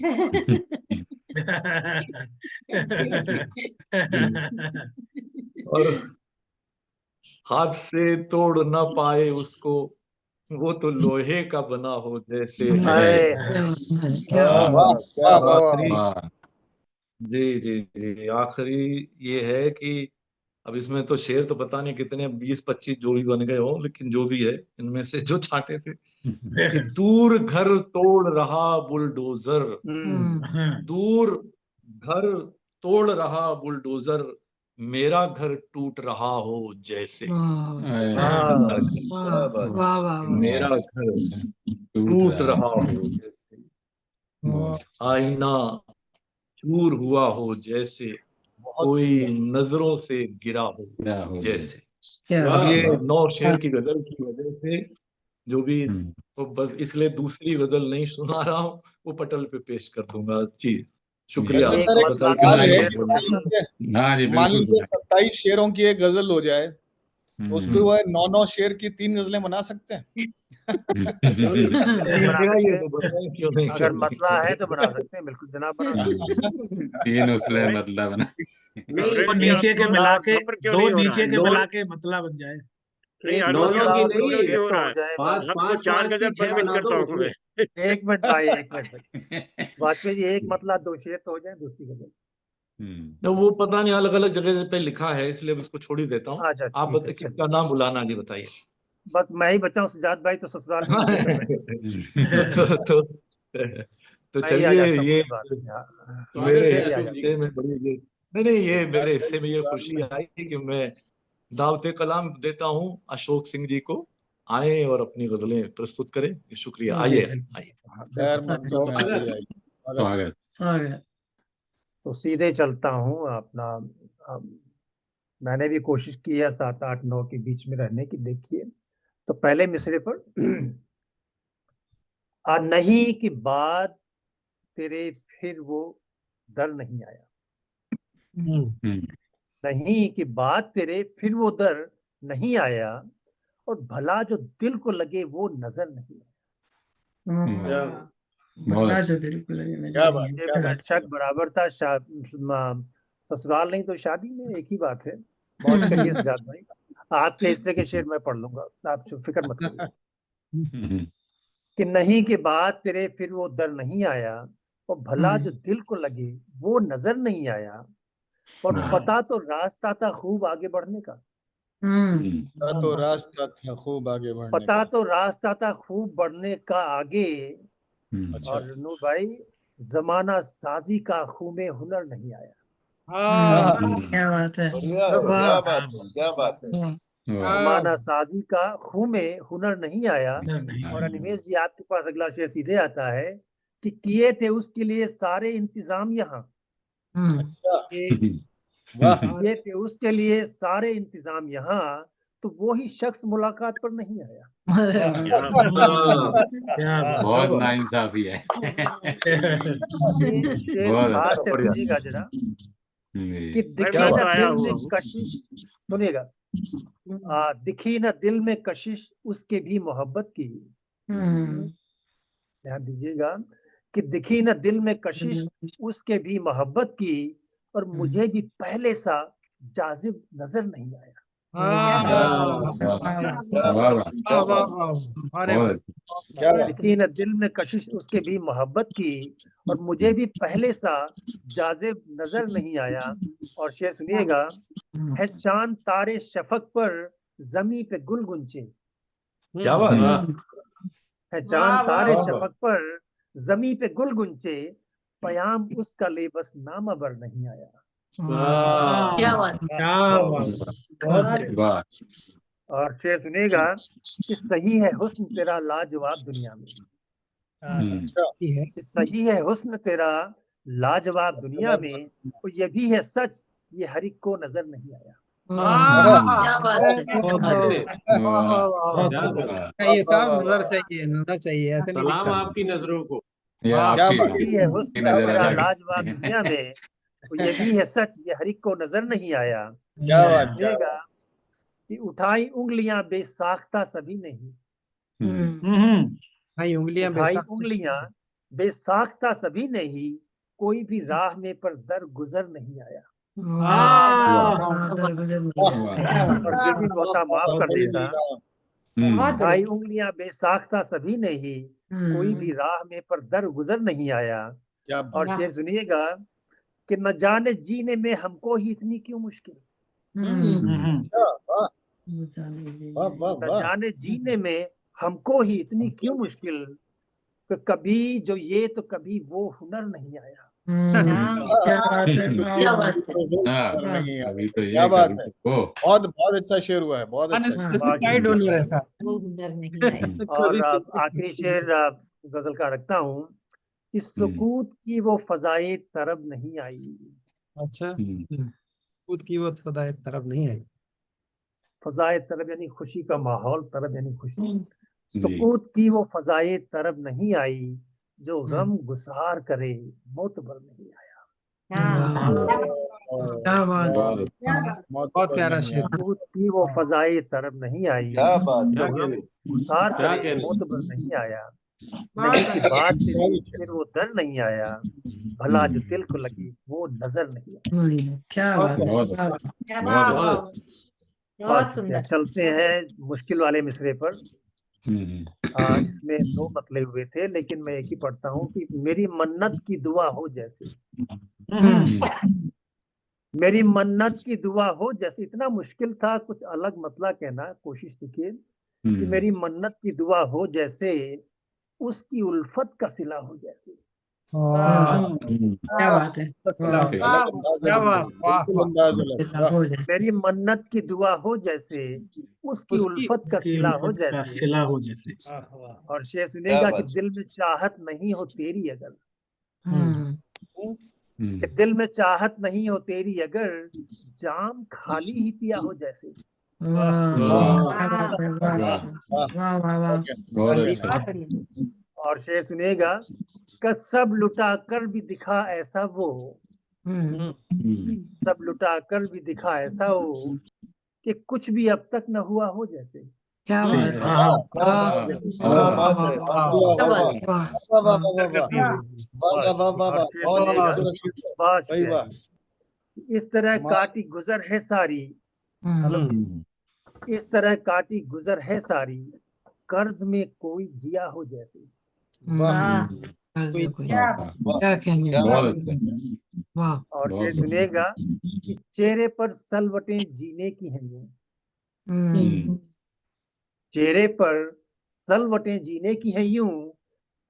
और हाथ से तोड़ ना पाए उसको, वो तो लोहे का बना हो जैसे। आखिरी, जी जी जी, आखिरी ये है कि अब इसमें तो शेर तो पता नहीं कितने 20-25 जो भी बन गए हो, लेकिन जो भी है इनमें से जो छांटे थे कि दूर घर तोड़ रहा बुलडोजर, दूर घर तोड़ रहा बुलडोजर, मेरा घर टूट रहा हो जैसे। मेरा घर टूट रहा हो जैसे, आईना चूर हुआ हो जैसे, कोई नजरों से गिरा हो जैसे। अब ये 9 शेर की गजल की वजह से जो भी, तो बस इसलिए दूसरी गजल नहीं सुना रहा हूँ, वो पटल पे पेश कर दूंगा। जी शुक्रिया। मान लीजिए 27 शेरों की एक गजल हो जाए, उसके वो 9 शेर की 3 गजलें बना सकते हैं। अगर मतला है तो बना सकते हैं, बिल्कुल जनाब बना सकते हैं। 3 उसले मतलब बना, दो नीचे के मिला के, दो नीचे के मिला के मतलब बन जाए। नहीं, आपको 4 गजल परमिट करता हूँ मैं। एक मिनट भाई, एक मिनट वाजपेयी जी, एक मतला 2 शेर तो हो जाए, दूसरी गजल। तो वो पता नहीं अलग अलग जगह पे लिखा है, इसलिए मैं इसको छोड़ ही देता हूँ। अच्छा, आप बताइए किसका नाम बुलाना, जी बताइए। बस मैं ही बचा हूँ, सजाद भाई तो ससुराल में तो चलिए, ये मेरे हिस्से हिस्से में बड़ी ये नहीं, ये मेरे हिस्से में ये खुशी आई कि मैं दावते कलाम देता हूँ अशोक सिंह जी को, आए और अपनी गजलें प्रस्तुत करें। शुक्रिया। आइए आइए। स्वागत। तो सीधे चलता हूँ अपना। मैंने भी कोशिश की है 7, 8, 9 के बीच में रहने की। देखिए, तो पहले मिसरे पर नहीं कि बाद तेरे फिर वो दर नहीं आया, नहीं कि बाद तेरे फिर वो दर नहीं आया, और भला जो दिल को लगे वो नजर नहीं आया। शक बराबर था। ससुराल नहीं तो शादी में एक ही बात है। मौज करिए सजाद भाई, आपके हिस्से के शेर मैं पढ़ लूंगा, आप फिक्र मत करिए। कि नहीं के बाद तेरे फिर वो दर नहीं आया, और भला जो दिल को लगे वो नजर नहीं आया, और पता तो रास्ता था खूब आगे बढ़ने का। तो रास्ता था खूब आगे बढ़ने पता का। तो रास्ता था खूब बढ़ने का आगे। और नूर भाई, जमाना साजी का खूब हुनर नहीं आया। क्या बात है, क्या बात है। जमाना साजी का खूब हुनर नहीं आया। और अनिमेश जी, आपके पास अगला शेर सीधे आता है कि किए थे उसके लिए सारे इंतजाम यहाँ, किए थे उसके लिए सारे इंतजाम यहाँ, तो वो ही शख्स मुलाकात पर नहीं आया। बहुत नाइंसाफी है। ये शेर ध्यान से सुनिएगा जरा, कि दिखी न दिल में कशिश, सुनिएगा, दिखी न दिल में कशिश उसके भी मोहब्बत की। ध्यान दीजिएगा कि दिखी न दिल में कशिश उसके भी मोहब्बत की, और मुझे भी पहले सा जाजिब नजर नहीं आया। लेकिन दिल में कशिश उसके भी मोहब्बत की, और मुझे भी पहले सा जाज़िब नजर नहीं आया। और शेर सुनिएगा, है चांद तारे शफक पर जमी पे गुल गुंचे। क्या बात है चांद तारे शफक पर जमी पे गुल गुंचे, पयाम उसका ले बस नामबर नहीं आया। क्या बात। और शेर सुनेगा कि सही है हुस्न तेरा लाजवाब दुनिया में। कि सही है हुस्न तेरा लाजवाब दुनिया में, तो ये भी है सच, ये हर एक को नजर नहीं आया। क्या बात है। चाहिए साहब, नजर चाहिए, नजर चाहिए, ऐसे नहीं सलाम दिखता। आपकी नजरों को। यही है हुस्न तेरा लाजवाब दुनिया में, तो ये भी है सच, ये हर एक को नजर नहीं आया। सुनेगा कि उठाई उंगलियां बेसाख्ता सभी नहीं। उठाई उंगलियां बेसाख्ता सभी नहीं, कोई भी राह में पर दर गुजर नहीं आया। और ये भी मोहता माफ कर देगा। उठाई उंगलियां बेसाख्ता सभी नहीं, कोई भी राह में पर दर गुजर नहीं आया। और शेर सुनिएगा कि न जाने जीने में हमको ही इतनी क्यों मुश्किल। न जाने जीने में हमको ही इतनी क्यों मुश्किल, कि कभी जो ये तो कभी वो हुनर नहीं आया। क्या बात है। अभी तो क्या बात है। बहुत बहुत अच्छा शेर हुआ है, बहुत अच्छा। वो हुनर नहीं आया। और आखिरी शेर गजल का रखता हूँ कि सुकूत की वो फजाए तरब नहीं आई। अच्छा, खुद की वो फजाए तरब नहीं आई। फजाए तरब यानी खुशी का माहौल, तरब यानी खुशी। सुकूत की वो फजाए तरब नहीं आई, जो गम गुसार करे मोतबर नहीं आया। बहुत प्यारा शेर। सुकूत की वो फजाए तरब नहीं आई, जो गम गुसार करे मोतबर नहीं आया। नहीं कि बात तेरी फिर वो दर नहीं आया, भला जो दिल को लगी वो नजर नहीं आया। क्या बात है। बहुत सुंदर। चलते हैं मुश्किल वाले मिसरे पर। इसमें दो मतले हुए थे, लेकिन मैं एक ही पढ़ता हूँ कि मेरी मन्नत की दुआ हो जैसे। मेरी मन्नत की दुआ हो जैसे, इतना मुश्किल था, कुछ अलग मतला कहना कोशिश कीजिए कि मेरी मन्नत की दुआ हो जैसे, उसकी उल्फत का सिला हो जैसे। क्या बात है। मेरी मन्नत की दुआ हो जैसे, उसकी उल्फत का सिला हो जैसे। और शेर सुनेगा कि दिल में चाहत नहीं हो तेरी अगर, कि दिल में चाहत नहीं हो तेरी अगर, जाम खाली ही पिया हो जैसे। और शेर सुनेगा कि सब लुटा कर भी दिखा ऐसा वो, सब लुटा कर भी दिखा ऐसा हो, कि कुछ भी अब तक न हुआ हो जैसे। क्या बात। इस तरह काटी गुजर है सारी, इस तरह काटी गुजर है सारी, कर्ज में कोई जिया हो जैसे। क्या कहेंगे। और शेर सुनेगा कि चेहरे पर सलवटें जीने की हैं यूं, चेहरे पर सलवटें जीने की हैं यूं,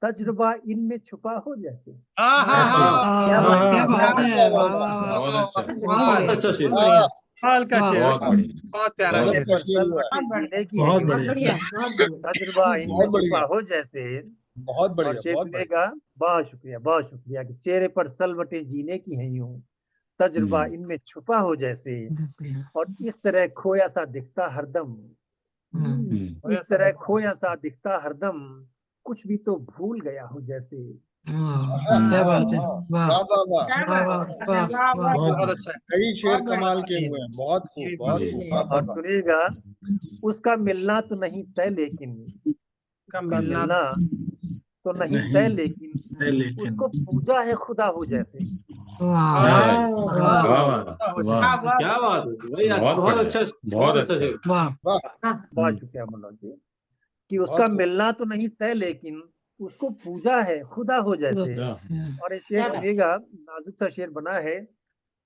तजुर्बा इनमें छुपा हो जैसे। बहुत प्यारा शेर। तजुर्बा इनमें छुपा हो जैसे। बहुत बढ़िया। और शेर सुनेगा, बहुत शुक्रिया कि चेहरे पर सलवटें जीने की हैं यूं, तजुर्बा इनमें छुपा हो जैसे। और इस तरह खोया सा दिखता हरदम, इस तरह खोया सा दिखता हरदम, कुछ भी तो भूल गया हो जैसे। क्या बात है। बहुत अच्छा। कई शेर कमाल के हुए हैं, बहुत खूब, बहुत खूब। और सुनिएगा, उसका मिलना तो नहीं तय, लेकिन उसका मिलना तो नहीं तय लेकिन उसको पूजा है खुदा हो जैसे। क्या बात है भाई, बहुत अच्छा, बहुत अच्छा। बहुत शुक्रिया मनोज जी। कि उसका मिलना तो नहीं तय लेकिन उसको पूजा है खुदा हो जैसे। और ये शेर सुनिएगा, नाजुक सा शेर बना है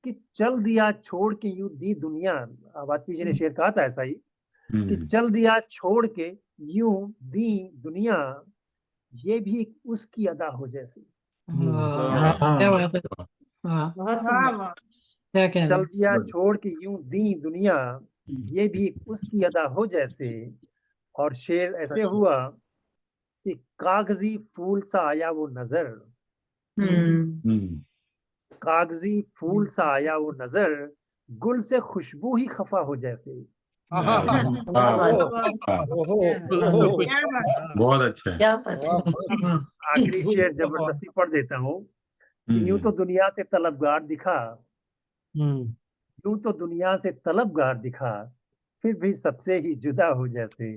कि चल दिया छोड़ के यूं दी दुनिया। वाजपेयी जी ने शेर कहा था ऐसा ही कि चल दिया छोड़ के यूं दी दुनिया, ये भी उसकी अदा हो जैसे। चल दिया छोड़ के यूं दी दुनिया, ये भी उसकी अदा हो जैसे। और शेर ऐसे हुआ कि कागजी फूल सा आया वो नजर, कागजी फूल सा आया वो नजर, गुल से खुशबू ही खफा हो जैसे। बहुत अच्छा। आखिरी शेर जबरदस्ती पढ़ देता हूँ कि यूं तो दुनिया से तलबगार दिखा, यूं तो दुनिया से तलबगार दिखा, फिर भी सबसे ही जुदा हो जैसे।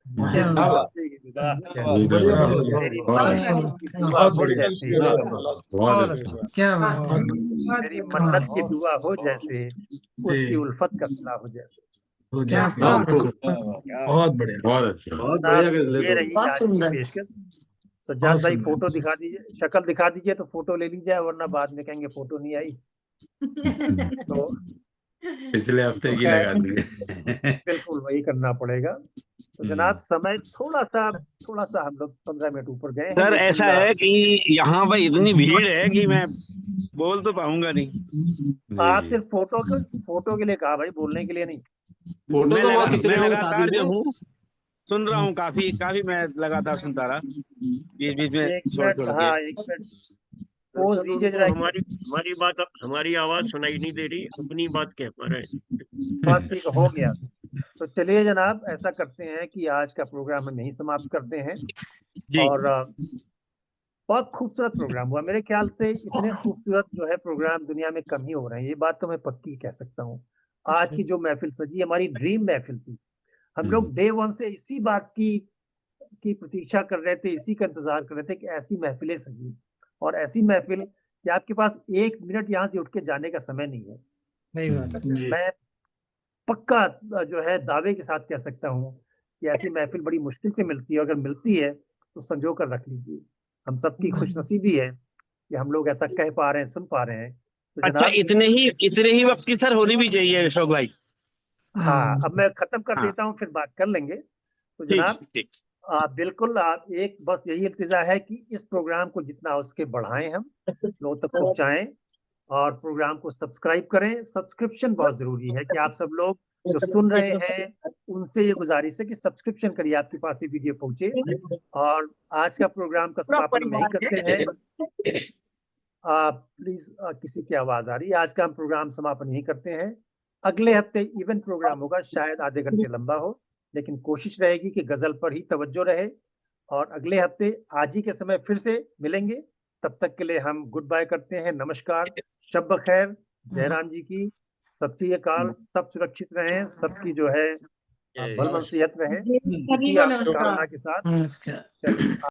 सबसे ही जुदा मेरी मन्नत की दुआ हो जैसे, मेरी मन्नत की दुआ हो जैसे, उसकी उल्फत का सिला हो जैसे। बहुत बढ़िया, बहुत अच्छा, बहुत बढ़िया। ये रही आज की पेशकश। सज्जाद भाई फोटो दिखा दीजिए, शक्ल दिखा दीजिए तो फोटो ले ली जाए, वरना बाद में कहेंगे फोटो नहीं आई। तो पिछले हफ्ते की लगा दी। बिल्कुल वही करना पड़ेगा। तो जनाब समय थोड़ा सा हम लोग 15 मिनट ऊपर गए हैं। सर ऐसा है कि यहाँ पर इतनी भीड़ है कि मैं बोल तो पाऊंगा नहीं। आप सिर्फ फोटो के लिए कहा भाई, बोलने के लिए नहीं। मैं लगातार जो हूँ सुन रहा हूँ, काफी मैं लगातार सुनता रहा, बीच में छोड़ छोड़ के। एक मिनट पोज दीजिए जरा। हमारी आवाज सुनाई नहीं दे रही, अपनी बात कह पा रहे हैं। बस ठीक हो गया। तो चलिए जनाब, ऐसा करते हैं कि आज का प्रोग्राम हम यहीं समाप्त करते हैं। और बहुत खूबसूरत प्रोग्राम हुआ मेरे ख्याल से। इतने खूबसूरत जो है प्रोग्राम दुनिया में कम ही हो रहे हैं, ये बात तो मैं पक्की कह सकता हूँ। आज की जो महफिल सजी हमारी ड्रीम महफिल थी। हम लोग डे वन से इसी बात की प्रतीक्षा कर रहे थे, इसी का इंतजार कर रहे थे कि ऐसी महफिलें सजी, और ऐसी महफिल कि आपके पास 1 मिनट यहाँ से उठ के जाने का समय नहीं है। नहीं बात। मैं पक्का जो है दावे के साथ कह सकता हूँ कि ऐसी महफिल बड़ी मुश्किल से मिलती है। अगर मिलती है तो संजो कर रख लीजिए। हम सबकी खुशनसीबी है कि हम लोग ऐसा कह पा रहे हैं, सुन पा रहे हैं। तो अच्छा, इतने ही वक्त की सर होनी भी चाहिए अशोक भाई। हाँ, अब मैं खत्म कर देता हूँ, फिर बात कर लेंगे। तो जनाब बिल्कुल, आप एक बस यही इल्तिजा है कि इस प्रोग्राम को जितना हो सके बढ़ाएं, हम लोगों तक पहुंचाएं, और प्रोग्राम को सब्सक्राइब करें। सब्सक्रिप्शन बहुत जरूरी है कि आप सब लोग जो सुन रहे हैं उनसे ये गुजारिश है कि सब्सक्रिप्शन करिए, आपके पास ये वीडियो पहुंचे। और आज का प्रोग्राम का समापन हम यही करते हैं। प्लीज किसी की आवाज आ रही है। आज का हम प्रोग्राम समापन यही करते हैं। अगले हफ्ते इवेंट प्रोग्राम होगा, शायद आधे घंटे लंबा हो, लेकिन कोशिश रहेगी कि गजल पर ही तवज्जो रहे। और अगले हफ्ते आज ही के समय फिर से मिलेंगे। तब तक के लिए हम गुड बाय करते हैं। नमस्कार, शब बखैर, जयराम जी की, सत श्री अकाल। सब सुरक्षित रहें, सबकी जो है भल मनसियत रहे, इसी कामना के साथ।